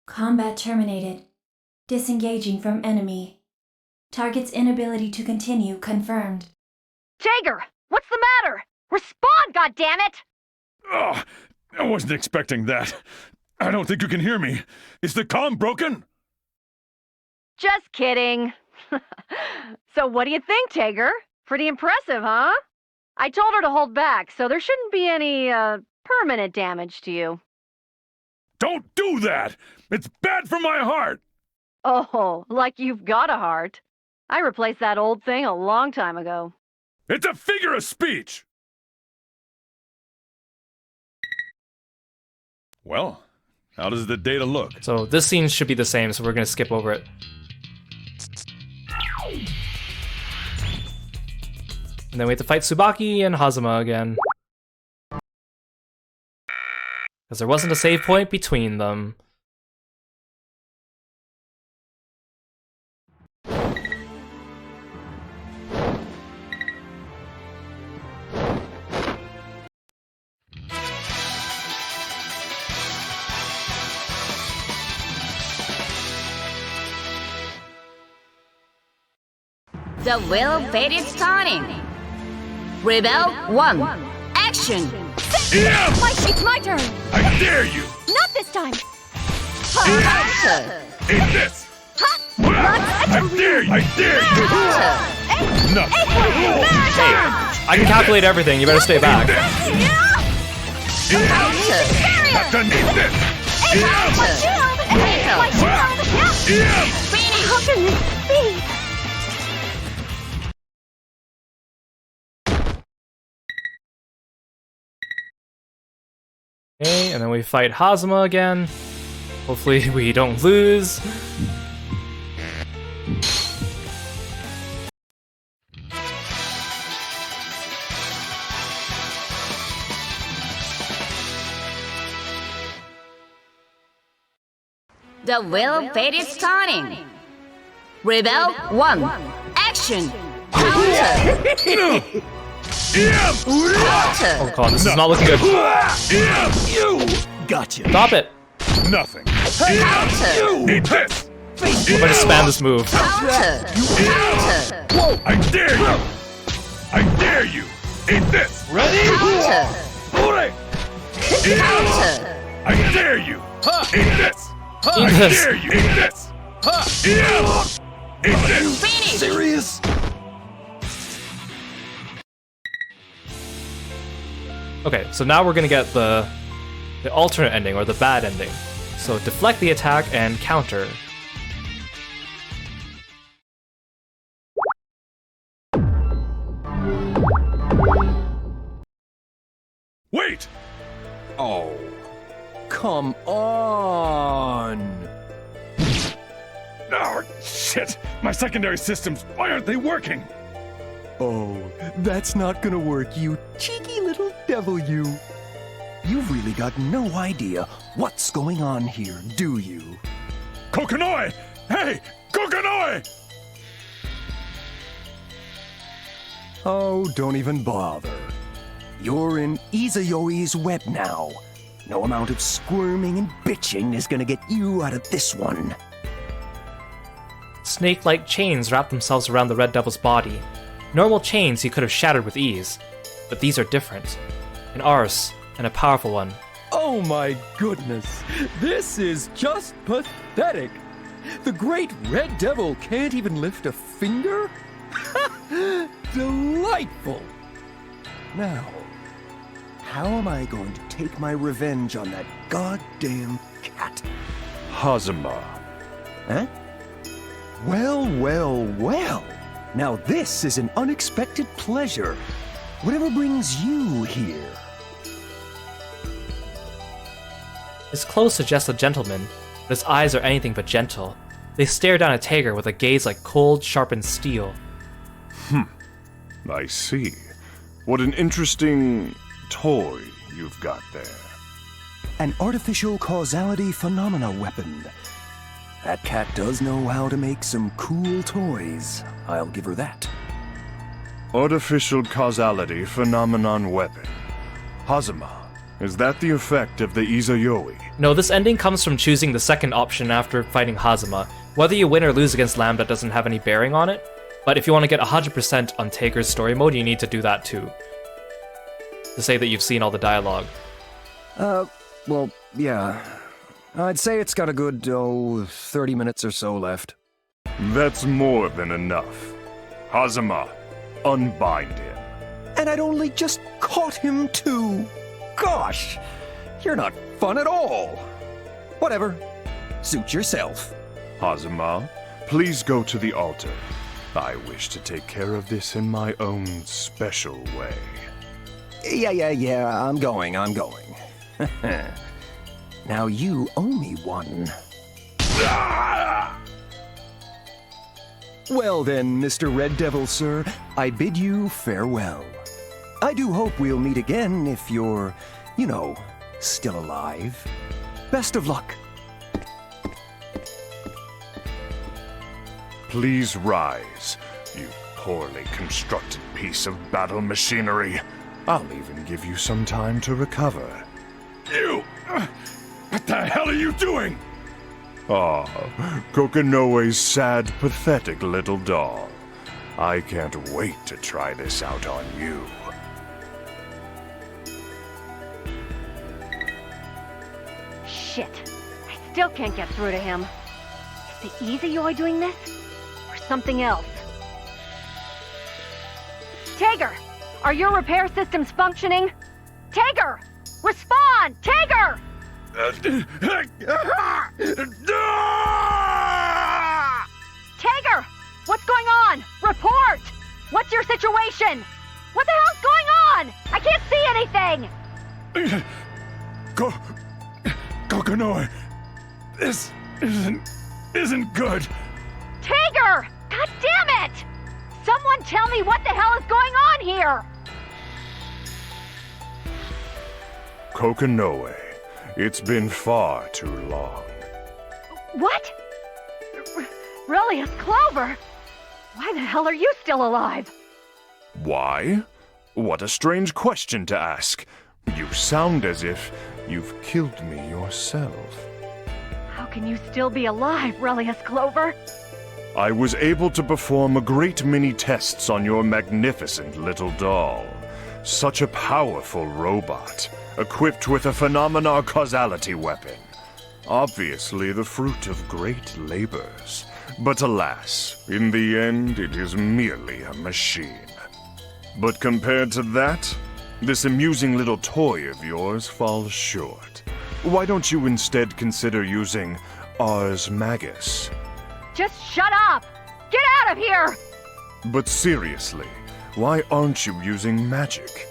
Combat terminated. Disengaging from enemy. Target's inability to continue confirmed. Jaeger, what's the matter? Respond, goddammit! Oh, I wasn't expecting that. I don't think you can hear me. Is the comm broken? Just kidding. So what do you think, Jaeger? Pretty impressive, huh? I told her to hold back, so there shouldn't be any, permanent damage to you. Don't do that! It's bad for my heart! Oh, like you've got a heart. I replaced that old thing a long time ago. It's a figure of speech! Well, how does the data look? So this scene should be the same, so we're gonna skip over it. And then we have to fight Tsubaki and Hazama again. Because there wasn't a save point between them. The wheel of fate is turning. Rebel 1. Action! Yeah! It's my turn! I dare you! Not this time! Counter! Eat this! I dare you! I dare you! Nothing! Hey, I can calculate everything, you better stay back. Counter! Not done! Eat this! Finish! How can this be? Okay, and then we fight Hazama again. Hopefully we don't lose. The wheel of fate is turning. Rebel 1. Action! Counter! Oh god, this is not looking good. You! Gotcha. Stop it! Nothing! Counter! Eat this! I'm gonna spam this move. Counter! Counter! I dare you! I dare you! Eat this! Ready? Counter! Counter! I dare you! Eat this! Eat I this. dare you! Eat this! Eat this! Finish! Serious? Okay, so now we're gonna get the alternate ending, or the bad ending. So deflect the attack and counter. Wait! Oh, come on! Oh, shit! My secondary systems, why aren't they working? Oh, that's not gonna work, you cheeky little devil, you. You've really got no idea what's going on here, do you? Kokonoi! Hey! Kokonoi! Oh, don't even bother. You're in Izayoi's web now. No amount of squirming and bitching is gonna get you out of this one. Snake-like chains wrap themselves around the Red Devil's body. Normal chains he could have shattered with ease, but these are different. An Ars, and a powerful one. Oh my goodness, this is just pathetic. The great Red Devil can't even lift a finger? Delightful. Now, how am I going to take my revenge on that goddamn cat? Hazama. Huh? Well, well, well. Now this is an unexpected pleasure. Whatever brings you here? His clothes suggest a gentleman, but his eyes are anything but gentle. They stare down at Tager with a gaze like cold, sharpened steel. I see. What an interesting toy you've got there. An artificial causality phenomena weapon. That cat does know how to make some cool toys. I'll give her that. Artificial causality phenomenon weapon. Hazama, Is that the effect of the Izayoi? No, this ending comes from choosing the second option after fighting Hazama. Whether you win or lose against Lambda doesn't have any bearing on it, but if you want to get 100% on Taker's story mode, you need to do that too. To say that you've seen all the dialogue. Well, yeah. I'd say it's got a good, 30 minutes or so left. That's more than enough. Hazama, unbind him. And I'd only just caught him too. Gosh, you're not fun at all. Whatever, suit yourself. Hazama, please go to the altar. I wish to take care of this in my own special way. Yeah, I'm going. Now you owe me one. Well then, Mr. Red Devil, sir, I bid you farewell. I do hope we'll meet again if you're, still alive. Best of luck. Please rise, you poorly constructed piece of battle machinery. I'll even give you some time to recover. You! What the hell are you doing? Kokonoe's sad, pathetic little doll. I can't wait to try this out on you. Shit. I still can't get through to him. Is the Izayoi doing this? Or something else? Tager! Are your repair systems functioning? Tager! Respond! Tager! Tager! What's going on? Report! What's your situation? What the hell's going on? I can't see anything! Kokonoe, this isn't good. Tager! God damn it! Someone tell me what the hell is going on here! Kokonoe, it's been far too long. What? Relius Clover? Why the hell are you still alive? Why? What a strange question to ask. You sound as if you've killed me yourself. How can you still be alive, Relius Clover? I was able to perform a great many tests on your magnificent little doll. Such a powerful robot, equipped with a phenomena causality weapon. Obviously the fruit of great labors. But alas, in the end it is merely a machine. But compared to that, this amusing little toy of yours falls short. Why don't you instead consider using Ars Magus? Just shut up! Get out of here! But seriously, why aren't you using magic?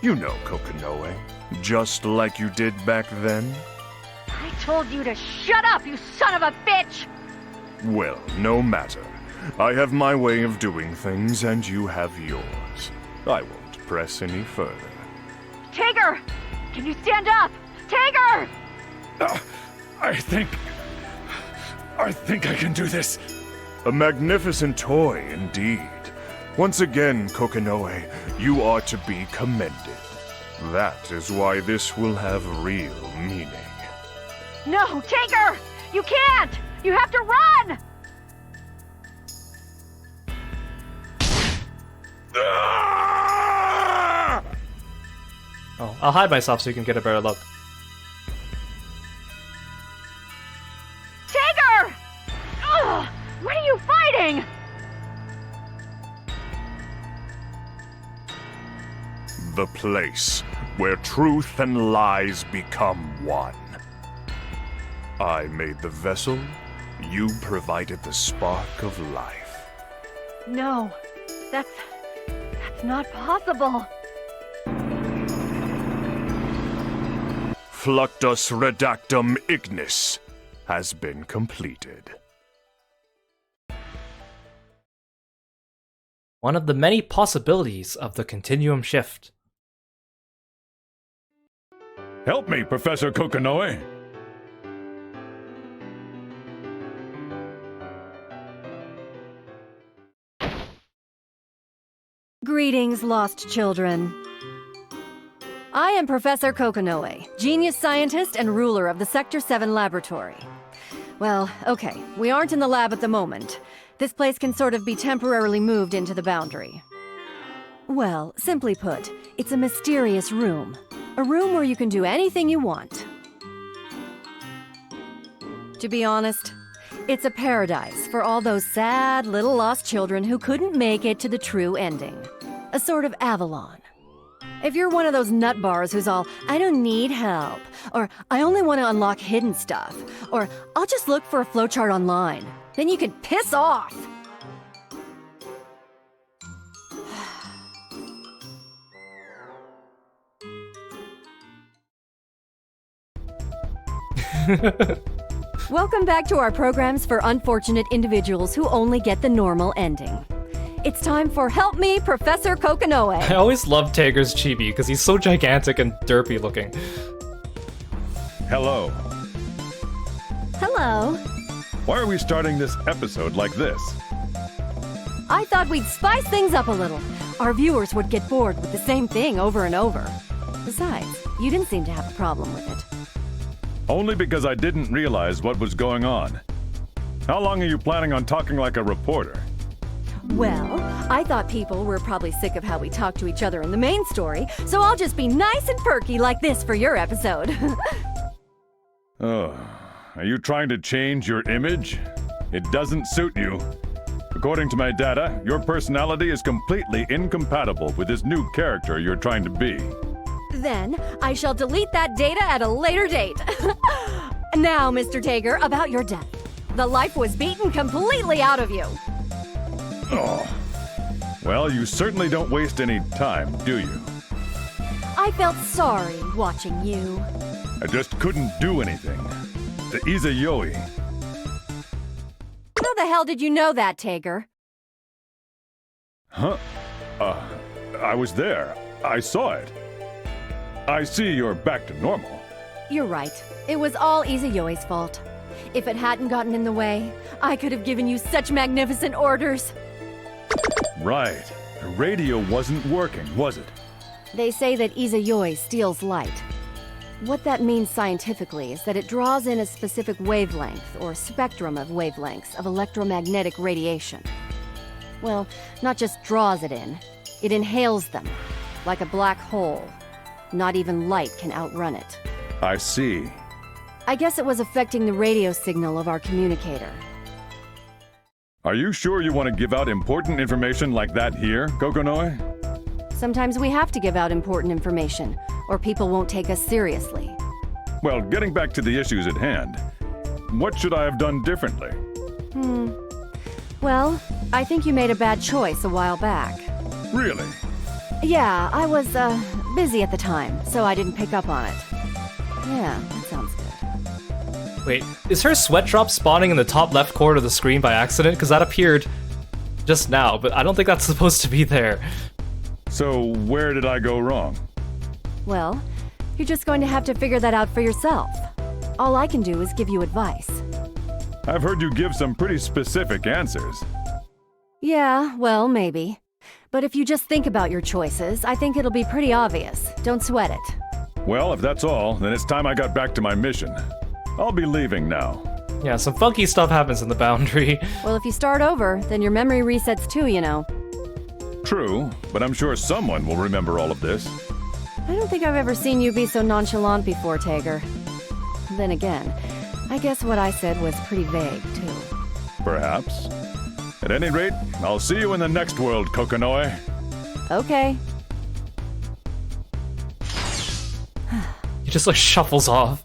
You know, Kokonoe, just like you did back then. I told you to shut up, you son of a bitch! Well, no matter. I have my way of doing things, and you have yours. I won't press any further. Tager! Can you stand up? Tager! I think I can do this. A magnificent toy, indeed. Once again, Kokonoe, you are to be commended. That is why this will have real meaning. No, Tager! You can't! You have to run! Oh, I'll hide myself so you can get a better look. Tager! Ugh! What are you fighting? The place where truth and lies become one. I made the vessel, you provided the spark of life. No, that's not possible. Fluctus redactum ignis has been completed. One of the many possibilities of the Continuum shift. Help me, Professor Kokonoe. Greetings, lost children. I am Professor Kokonoe, genius scientist and ruler of the Sector 7 laboratory. Well, okay, we aren't in the lab at the moment. This place can sort of be temporarily moved into the boundary. Well, simply put, it's a mysterious room. A room where you can do anything you want. To be honest, it's a paradise for all those sad little lost children who couldn't make it to the true ending. A sort of Avalon. If you're one of those nutbars who's all, I don't need help, or I only want to unlock hidden stuff, or I'll just look for a flowchart online, then you can piss off! Welcome back to our programs for unfortunate individuals who only get the normal ending. It's time for Help Me, Professor Kokonoe! I always loved Tager's chibi because he's so gigantic and derpy looking. Hello. Hello. Why are we starting this episode like this? I thought we'd spice things up a little. Our viewers would get bored with the same thing over and over. Besides, you didn't seem to have a problem with it. Only because I didn't realize what was going on. How long are you planning on talking like a reporter? Well, I thought people were probably sick of how we talk to each other in the main story, so I'll just be nice and perky like this for your episode. Oh, are you trying to change your image? It doesn't suit you. According to my data, your personality is completely incompatible with this new character you're trying to be. Then, I shall delete that data at a later date. Now, Mr. Tager, about your death. The life was beaten completely out of you. Oh. Well, you certainly don't waste any time, do you? I felt sorry watching you. I just couldn't do anything. The Izayoi. How the hell did you know that, Tager? Huh? I was there. I saw it. I see you're back to normal. You're right. It was all Izayoi's fault. If it hadn't gotten in the way, I could have given you such magnificent orders. Right. The radio wasn't working, was it? They say that Izayoi steals light. What that means scientifically is that it draws in a specific wavelength, or spectrum of wavelengths, of electromagnetic radiation. Well, not just draws it in, it inhales them, like a black hole. Not even light can outrun it. I see. I guess it was affecting the radio signal of our communicator. Are you sure you want to give out important information like that here, Kokonoe? Sometimes we have to give out important information, or people won't take us seriously. Well, getting back to the issues at hand, what should I have done differently? Well, I think you made a bad choice a while back. Really? Yeah, I was, busy at the time, so I didn't pick up on it. Yeah, that sounds good. Wait, is her sweat drop spawning in the top left corner of the screen by accident? Because that appeared just now, but I don't think that's supposed to be there. So, where did I go wrong? Well, you're just going to have to figure that out for yourself. All I can do is give you advice. I've heard you give some pretty specific answers. Yeah, well, maybe. But if you just think about your choices, I think it'll be pretty obvious. Don't sweat it. Well, if that's all, then it's time I got back to my mission. I'll be leaving now. Yeah, some funky stuff happens in the boundary. Well, if you start over, then your memory resets too, you know. True, but I'm sure someone will remember all of this. I don't think I've ever seen you be so nonchalant before, Tager. Then again, I guess what I said was pretty vague, too. Perhaps. At any rate, I'll see you in the next world, Kokonoe. Okay. He just like shuffles off.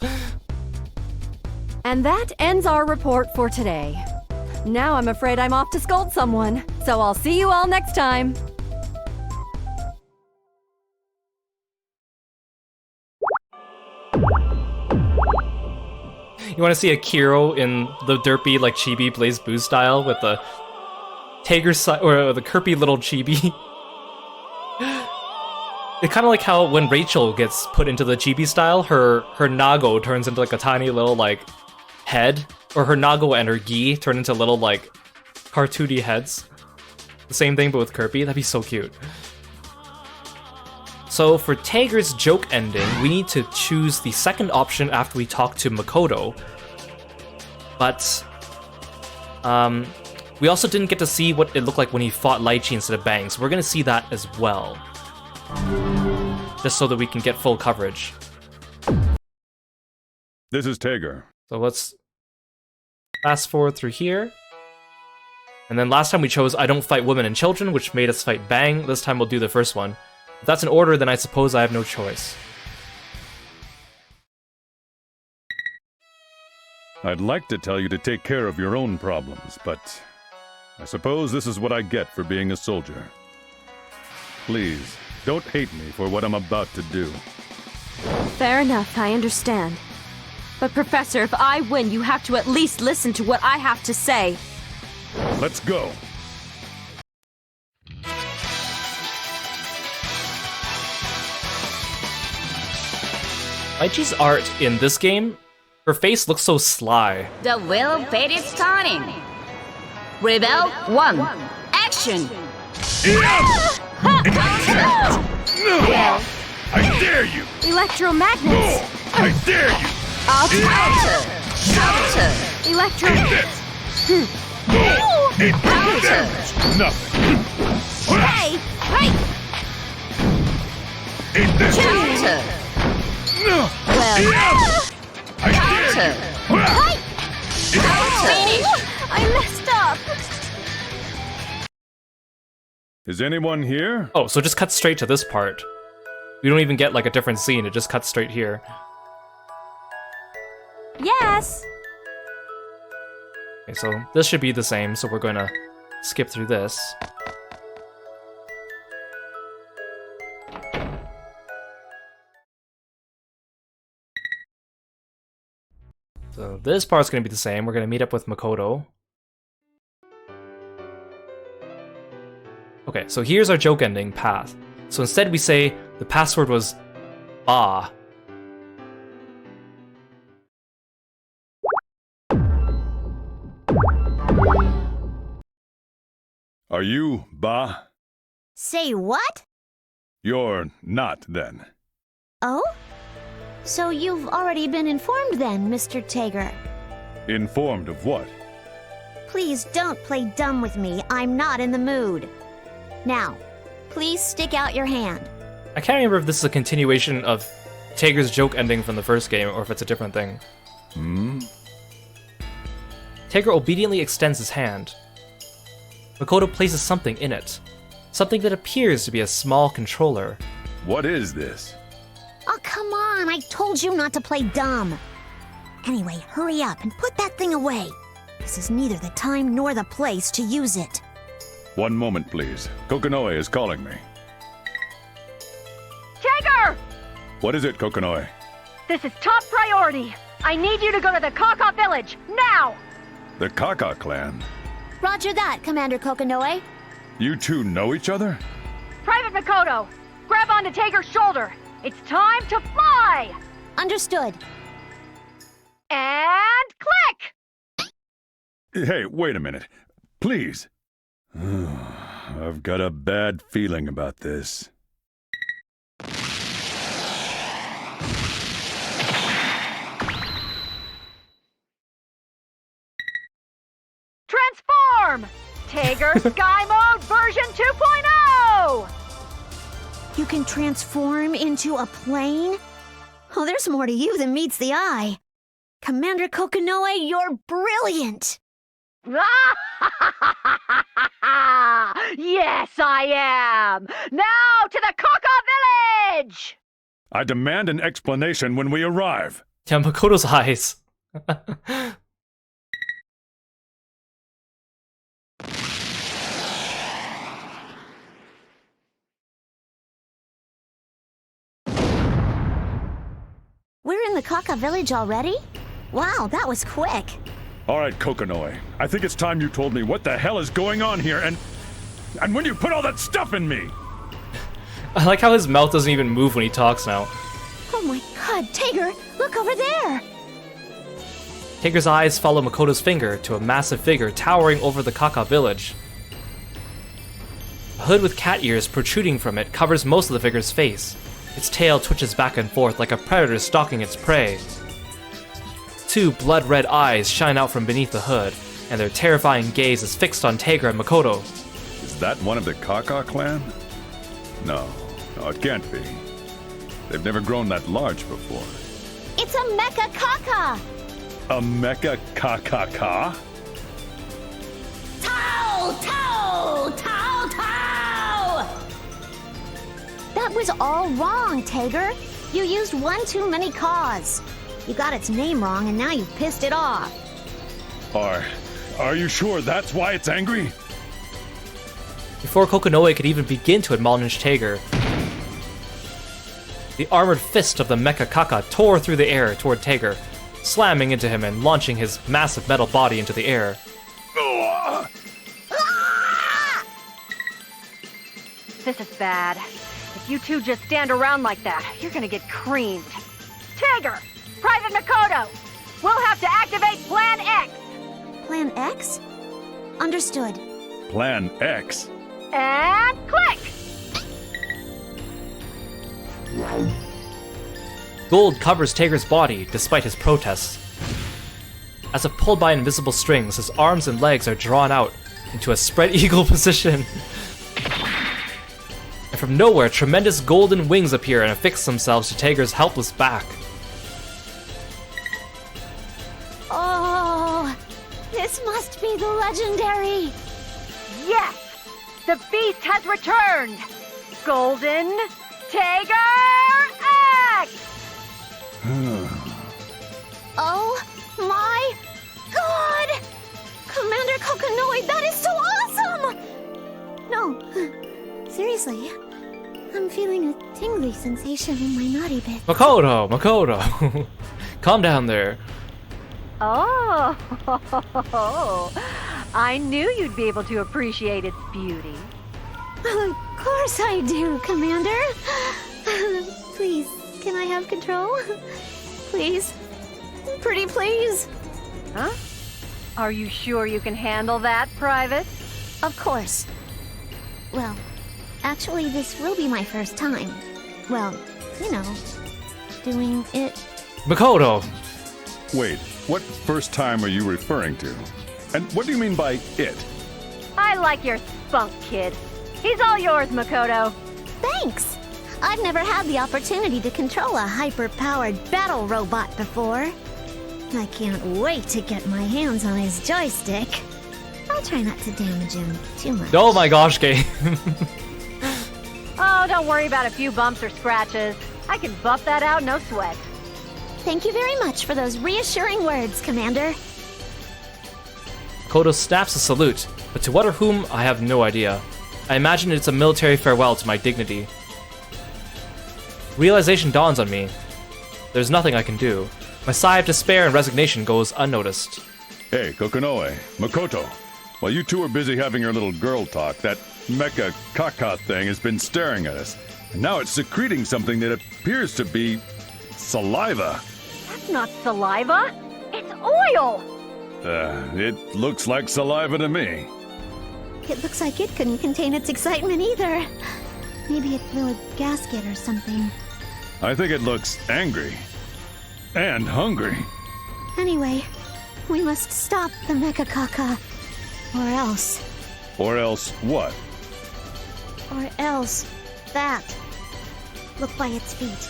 And that ends our report for today. Now I'm afraid I'm off to scold someone, so I'll see you all next time. You want to see a Kiro in the derpy, like, chibi BlazBlue style with the Tager side, or the Kirpy little chibi? It's kind of like how when Rachel gets put into the chibi style, her Nago turns into like a tiny little like head, or her Nago and her Gi turn into little like cartoony heads. The same thing but with Kirpy. That'd be so cute. So for Tager's joke ending, we need to choose the second option after we talk to Makoto. But we also didn't get to see what it looked like when he fought Lychee instead of Bang, so we're gonna see that as well. Just so that we can get full coverage. This is Tager. So let's fast forward through here. And then last time we chose I Don't Fight Women and Children, which made us fight Bang. This time we'll do the first one. If that's in order, then I suppose I have no choice. I'd like to tell you to take care of your own problems, but I suppose this is what I get for being a soldier. Please, don't hate me for what I'm about to do. Fair enough, I understand. But Professor, if I win, you have to at least listen to what I have to say. Let's go. Lychee's art in this game, her face looks so sly. The wheel of fate is turning. Rebel 1. Action! No! I dare you! Electromagnets! I dare you! I'll Counter! Counter! Electro... Counter! Nothing. Hey! Hey! Counter! Well... Counter! Finish! I messed up! Is anyone here? Oh, so just cut straight to this part. We don't even get like a different scene, it just cuts straight here. Yes! Okay, so this should be the same, so we're gonna skip through this. So this part's gonna be the same, we're gonna meet up with Makoto. Okay, so here's our joke ending path. So instead we say the password was Ba. Are you Ba? Say what? You're not, then. Oh? So you've already been informed then, Mr. Tager. Informed of what? Please don't play dumb with me. I'm not in the mood. Now, please stick out your hand. I can't remember if this is a continuation of Tager's joke ending from the first game, or if it's a different thing. Tager obediently extends his hand. Makoto places something in it. Something that appears to be a small controller. What is this? Oh, come on. I told you not to play dumb. Anyway, hurry up and put that thing away. This is neither the time nor the place to use it. One moment, please. Kokonoe is calling me. Tager! What is it, Kokonoe? This is top priority. I need you to go to the Kaka village, now! The Kaka clan? Roger that, Commander Kokonoe. You two know each other? Private Makoto, grab onto Tager's shoulder. It's time to fly! Understood. And click! Hey, wait a minute. Please. I've got a bad feeling about this. Transform! Tager Sky Mode version 2.0! You can transform into a plane? Oh, there's more to you than meets the eye. Commander Kokonoe, you're brilliant! Yes, I am! Now to the Kaka village! I demand an explanation when we arrive. Yeah, Makoto's eyes. We're in the Kaka village already? Wow, that was quick. All right, Kokonoe. I think it's time you told me what the hell is going on here and when you put all that stuff in me! I like how his mouth doesn't even move when he talks now. Oh my god, Tager, look over there! Tager's eyes follow Makoto's finger to a massive figure towering over the Kaka village. A hood with cat ears protruding from it covers most of the figure's face. Its tail twitches back and forth like a predator stalking its prey. Two blood-red eyes shine out from beneath the hood, and their terrifying gaze is fixed on Taeger and Makoto. Is that one of the Kaka clan? No, it can't be. They've never grown that large before. It's a mecha kaka! A mecha Kaka? Tao! Tao! Tao! Tao! That was all wrong, Taeger. You used one too many caws. You got its name wrong and now you've pissed it off. Are you sure that's why it's angry? Before Kokonoe could even begin to admonish Taeger, the armored fist of the Mecha Kaka tore through the air toward Taeger, slamming into him and launching his massive metal body into the air. This is bad. If you two just stand around like that, you're gonna get creamed. Taeger! Private Makoto! We'll have to activate Plan X! Plan X? Understood. Plan X? And click! Gold covers Taeger's body, despite his protests. As if pulled by invisible strings, his arms and legs are drawn out into a spread eagle position. And from nowhere, tremendous golden wings appear and affix themselves to Taeger's helpless back. Oh, this must be the legendary. Yes! The beast has returned! Golden Taeger X! Oh my god! Commander Kokonoe, that is so awesome! No, seriously, I'm feeling a tingly sensation in my naughty bit. Makoto! Calm down there. Oh, I knew you'd be able to appreciate its beauty. Of course I do, Commander. Please, can I have control? Please. Pretty please. Huh? Are you sure you can handle that, Private? Of course. Well, actually, this will be my first time. Well, you know, doing it. Makoto! Wait, what first time are you referring to? And what do you mean by it? I like your spunk, kid. He's all yours, Makoto. Thanks! I've never had the opportunity to control a hyper-powered battle robot before. I can't wait to get my hands on his joystick. I'll try not to damage him too much. Oh my gosh, game. Oh, don't worry about a few bumps or scratches. I can buff that out, no sweat. Thank you very much for those reassuring words, Commander. Makoto snaps a salute, but to what or whom, I have no idea. I imagine it's a military farewell to my dignity. Realization dawns on me. There's nothing I can do. My sigh of despair and resignation goes unnoticed. Hey, Kokonoe, Makoto. While you two are busy having your little girl talk, that mecha Kaka thing has been staring at us. And now it's secreting something that appears to be saliva. That's not saliva. It's oil. It looks like saliva to me. It looks like it couldn't contain its excitement either. Maybe it blew a gasket or something. I think it looks angry. And hungry. Anyway, we must stop the Mecha Kaka. Or else. Or else what? Or else that. Look by its feet.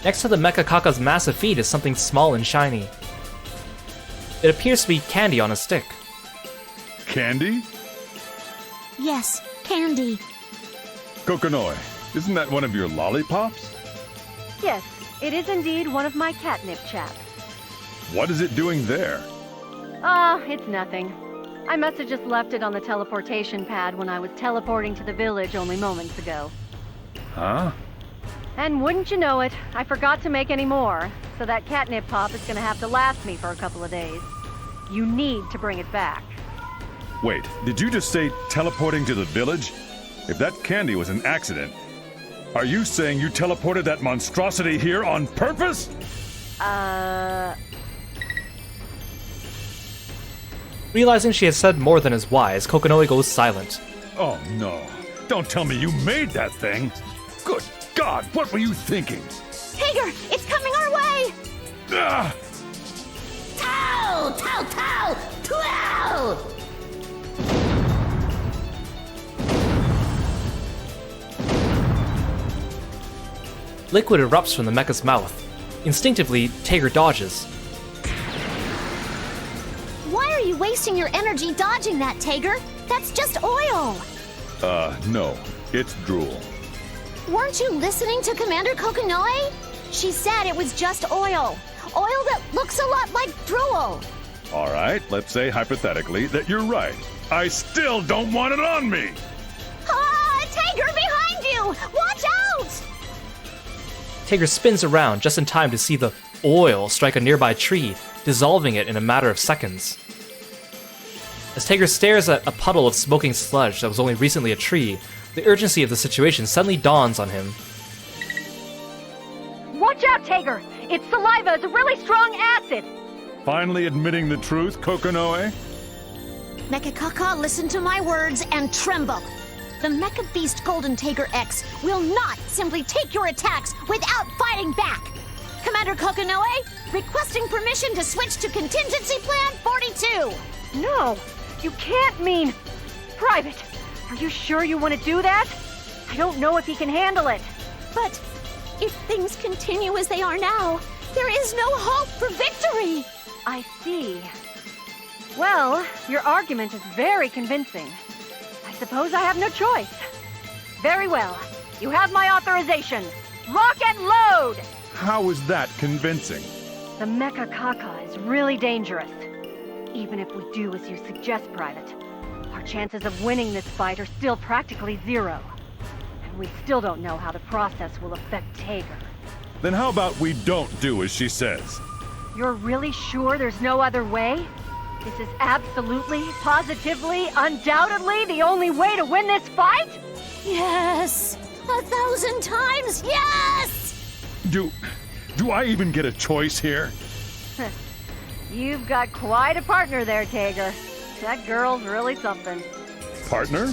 Next to the Mecha Kaka's massive feet is something small and shiny. It appears to be candy on a stick. Candy? Yes, candy. Kokonoe, isn't that one of your lollipops? Yes, it is indeed one of my catnip chaps. What is it doing there? Oh, it's nothing. I must have just left it on the teleportation pad when I was teleporting to the village only moments ago. Huh? And wouldn't you know it, I forgot to make any more, so that catnip pop is gonna have to last me for a couple of days. You need to bring it back. Wait, did you just say teleporting to the village? If that candy was an accident, are you saying you teleported that monstrosity here on purpose? Realizing she has said more than is wise, Kokonoe goes silent. Oh no, don't tell me you made that thing! Good God, what were you thinking? Tiger, it's coming our way! Ah! Tau! Tau! Tau! Tau! Liquid erupts from the mecha's mouth. Instinctively, Tager dodges. Why are you wasting your energy dodging that, Tager? That's just oil! No. It's drool. Weren't you listening to Commander Kokonoe? She said it was just oil. Oil that looks a lot like drool. All right, let's say hypothetically that you're right. I still don't want it on me! Ah! Tager, behind you! Watch out! Tager spins around just in time to see the oil strike a nearby tree, dissolving it in a matter of seconds. As Tager stares at a puddle of smoking sludge that was only recently a tree, the urgency of the situation suddenly dawns on him. Watch out, Tager! Its saliva is a really strong acid! Finally admitting the truth, Kokonoe? Mecha Kaka, listen to my words and tremble. The Mecha Beast Golden Tager X will not simply take your attacks without fighting back. Commander Kokonoe, requesting permission to switch to Contingency Plan 42. No, you can't mean... Private, are you sure you want to do that? I don't know if he can handle it. But if things continue as they are now, there is no hope for victory. I see. Well, your argument is very convincing. I suppose I have no choice. Very well. You have my authorization. Lock and load! How is that convincing? The Mecha Kaka is really dangerous. Even if we do as you suggest, Private, our chances of winning this fight are still practically zero. And we still don't know how the process will affect Tager. Then how about we don't do as she says? You're really sure there's no other way? This is absolutely, positively, undoubtedly the only way to win this fight? Yes! 1,000 times yes! Do I even get a choice here? You've got quite a partner there, Tager. That girl's really something. Partner?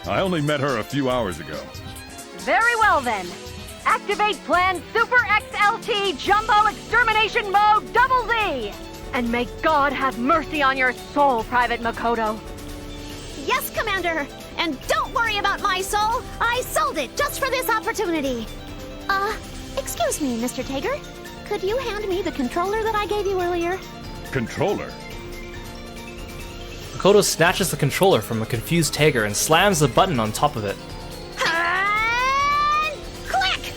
I only met her a few hours ago. Very well then. Activate Plan Super XLT Jumbo Extermination Mode Double Z! And may God have mercy on your soul, Private Makoto. Yes, Commander! And don't worry about my soul! I sold it just for this opportunity! Excuse me, Mr. Tager. Could you hand me the controller that I gave you earlier? Controller? Makoto snatches the controller from a confused Tager and slams the button on top of it. And click!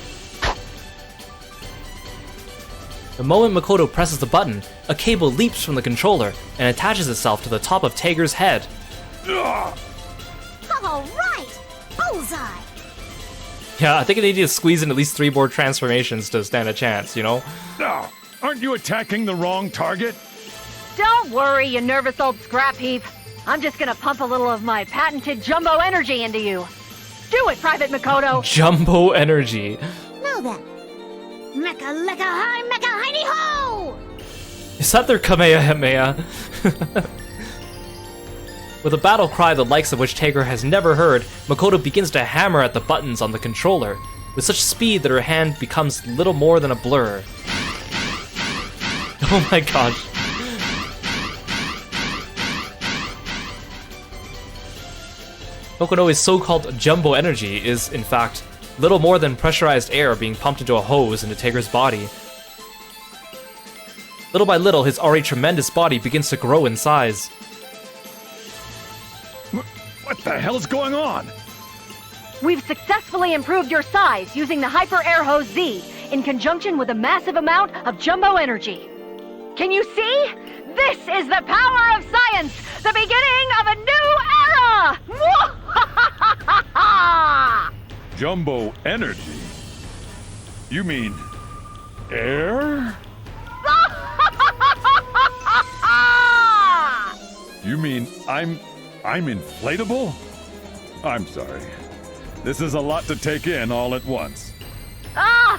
The moment Makoto presses the button, a cable leaps from the controller and attaches itself to the top of Tager's head. All right! Bullseye! Yeah, I think I need to squeeze in at least 3 more transformations to stand a chance, you know? Aren't you attacking the wrong target? Don't worry, you nervous old scrap heap. I'm just gonna pump a little of my patented jumbo energy into you. Do it, Private Makoto! Jumbo energy. Now then. Mecha lecca hi, mecha heiny ho! Is that their Kamehameha? With a battle cry the likes of which Tager has never heard, Makoto begins to hammer at the buttons on the controller, with such speed that her hand becomes little more than a blur. Oh my gosh. Kokonoe's so-called jumbo energy is, in fact, little more than pressurized air being pumped into a hose into Tager's body. Little by little, his already tremendous body begins to grow in size. What the hell's going on? We've successfully improved your size using the Hyper Air Hose Z in conjunction with a massive amount of jumbo energy. Can you see? This is the power of science! The beginning of a new era! Jumbo energy? You mean air? You mean I'm inflatable? I'm sorry. This is a lot to take in all at once.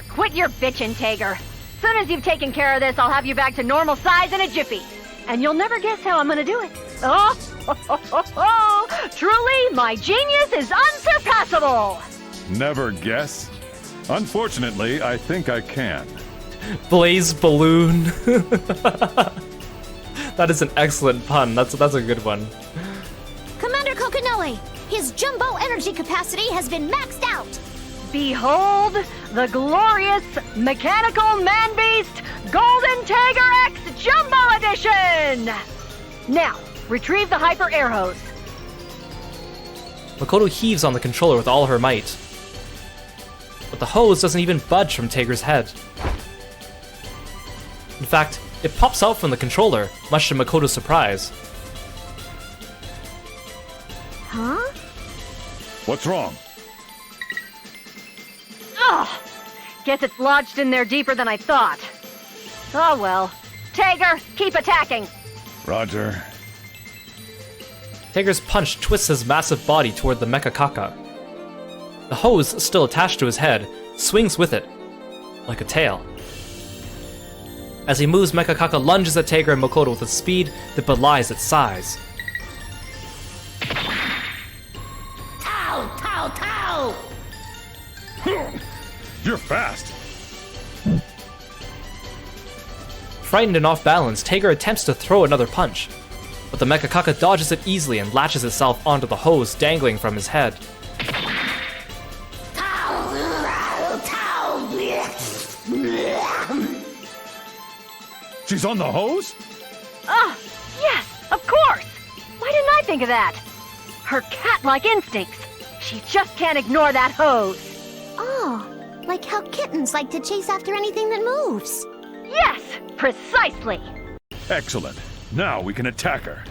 Quit your bitchin', Tager. Soon as you've taken care of this, I'll have you back to normal size in a jiffy. And you'll never guess how I'm gonna do it. Truly, my genius is unsurpassable! Never guess? Unfortunately, I think I can. BlazBlue. That is an excellent pun. That's a good one. Commander Kokonoe, his jumbo energy capacity has been maxed out. Behold the glorious mechanical man-beast Golden Tiger X Jumbo Edition! Now, retrieve the hyper air hose. Makoto heaves on the controller with all her might. But the hose doesn't even budge from Tiger's head. In fact, it pops out from the controller, much to Makoto's surprise. Huh? What's wrong? Ugh! Guess it's lodged in there deeper than I thought. Oh well. Tiger, keep attacking! Roger. Tiger's punch twists his massive body toward the Mecha Kaka. The hose, still attached to his head, swings with it, like a tail. As he moves, Mecha Kaka lunges at Tiger and Makoto with a speed that belies its size. Tow, tow, tow! You're fast! Frightened and off balance, Tiger attempts to throw another punch, but the Mecha Kaka dodges it easily and latches itself onto the hose dangling from his head. She's on the hose? Oh, yes, of course! Why didn't I think of that? Her cat-like instincts. She just can't ignore that hose. Oh, like how kittens like to chase after anything that moves. Yes, precisely. Excellent. Now we can attack her.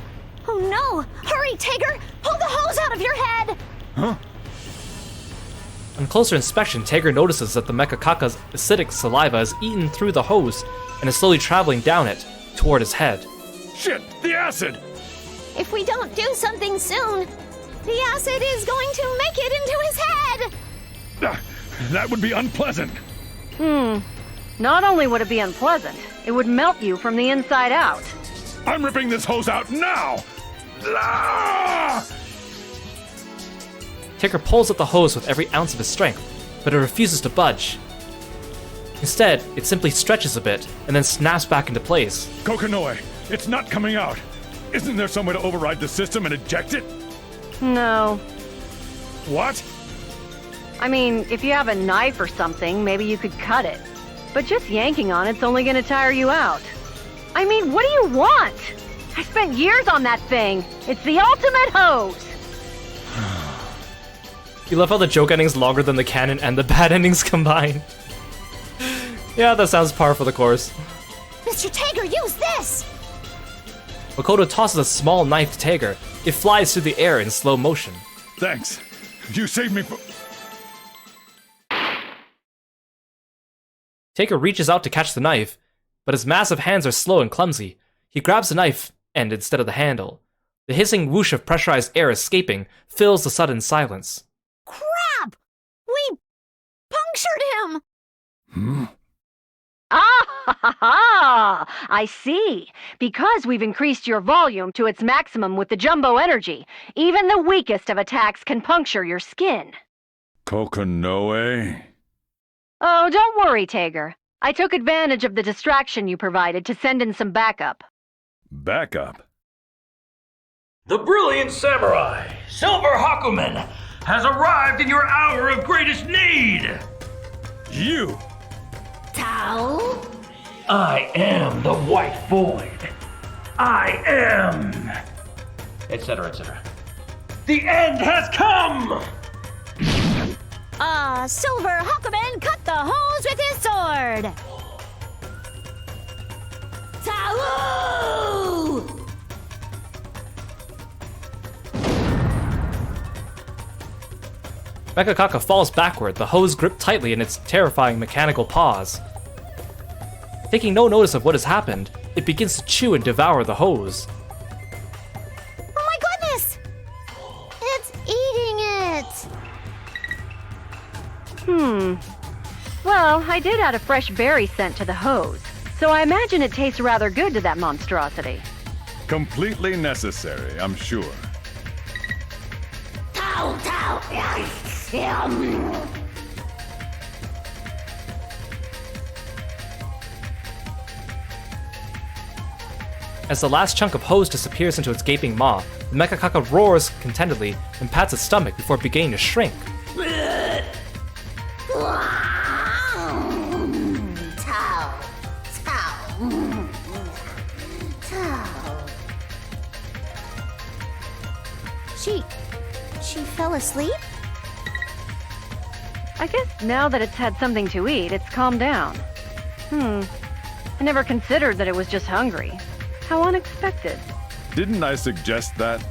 Oh no! Hurry, Tiger! Pull the hose out of your head! Huh? On closer inspection, Tiger notices that the Mecha Kaka's acidic saliva is eaten through the hose and is slowly traveling down it, toward his head. Shit! The acid! If we don't do something soon, the acid is going to make it into his head! That would be unpleasant. Not only would it be unpleasant, it would melt you from the inside out. I'm ripping this hose out now! Ah! Tiger pulls at the hose with every ounce of his strength, but it refuses to budge. Instead, it simply stretches a bit and then snaps back into place. Kokonoe, it's not coming out. Isn't there some way to override the system and eject it? No. What? I mean, if you have a knife or something, maybe you could cut it. But just yanking on it's only gonna tire you out. I mean, what do you want? I spent years on that thing. It's the ultimate hose. You love how the joke ending's longer than the canon and the bad endings combined. Yeah, that sounds par for the course. Mr. Tiger, use this! Makoto tosses a small knife to Tiger. It flies through the air in slow motion. Thanks. You saved me from... Tiger reaches out to catch the knife, but his massive hands are slow and clumsy. He grabs the knife end instead of the handle. The hissing whoosh of pressurized air escaping fills the sudden silence. Crap! We punctured him! Ah, ha, ha, ha! I see. Because we've increased your volume to its maximum with the jumbo energy, even the weakest of attacks can puncture your skin. Kokonoe? Oh, don't worry, Tiger. I took advantage of the distraction you provided to send in some backup. Backup? The brilliant samurai, Silver Hakumen, has arrived in your hour of greatest need! You! Tao? I am the White Void. I am... etc., etc. The end has come! Silver Hakumen cut the hose with his sword! Tao! Mecha Kaka falls backward, the hose gripped tightly in its terrifying mechanical paws. Taking no notice of what has happened, it begins to chew and devour the hose. Oh my goodness! It's eating it! Well, I did add a fresh berry scent to the hose, so I imagine it tastes rather good to that monstrosity. Completely necessary, I'm sure. Tao, Tao! As the last chunk of hose disappears into its gaping maw, the mecha caca roars contentedly and pats its stomach before beginning to shrink. She fell asleep? I guess now that it's had something to eat, it's calmed down. I never considered that it was just hungry. How unexpected. Didn't I suggest that?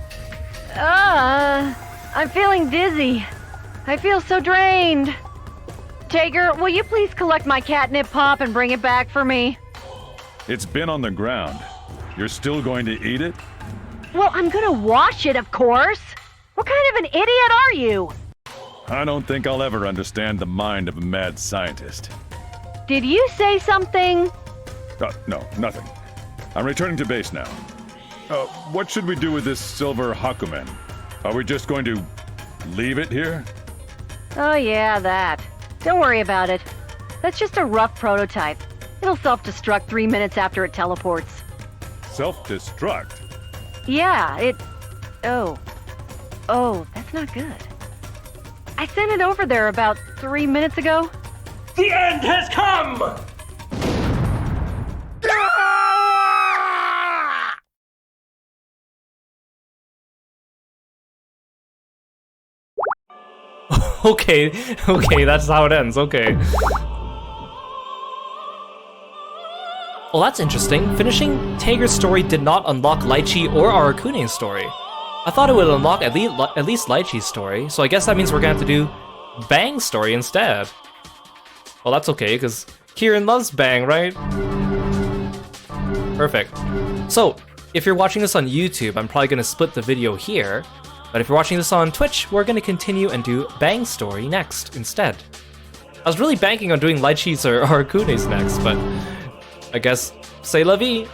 I'm feeling dizzy. I feel so drained. Tager, will you please collect my catnip pop and bring it back for me? It's been on the ground. You're still going to eat it? Well, I'm gonna wash it, of course. What kind of an idiot are you? I don't think I'll ever understand the mind of a mad scientist. Did you say something? No, nothing. I'm returning to base now. What should we do with this silver Hakumen? Are we just going to leave it here? Oh yeah, that. Don't worry about it. That's just a rough prototype. It'll self-destruct 3 minutes after it teleports. Self-destruct? Yeah, it... Oh, that's not good. I sent it over there about 3 minutes ago. The end has come! Okay, that's how it ends, okay. Well, that's interesting. Finishing Tager's story did not unlock Lychee or Arakune's story. I thought it would unlock at least Lychee's story, so I guess that means we're gonna have to do Bang's story instead. Well, that's okay, because Kieran loves Bang, right? Perfect. So, if you're watching this on YouTube, I'm probably gonna split the video here, but if you're watching this on Twitch, we're gonna continue and do Bang's story next instead. I was really banking on doing Lychee's or Arakune's next, but I guess c'est la vie.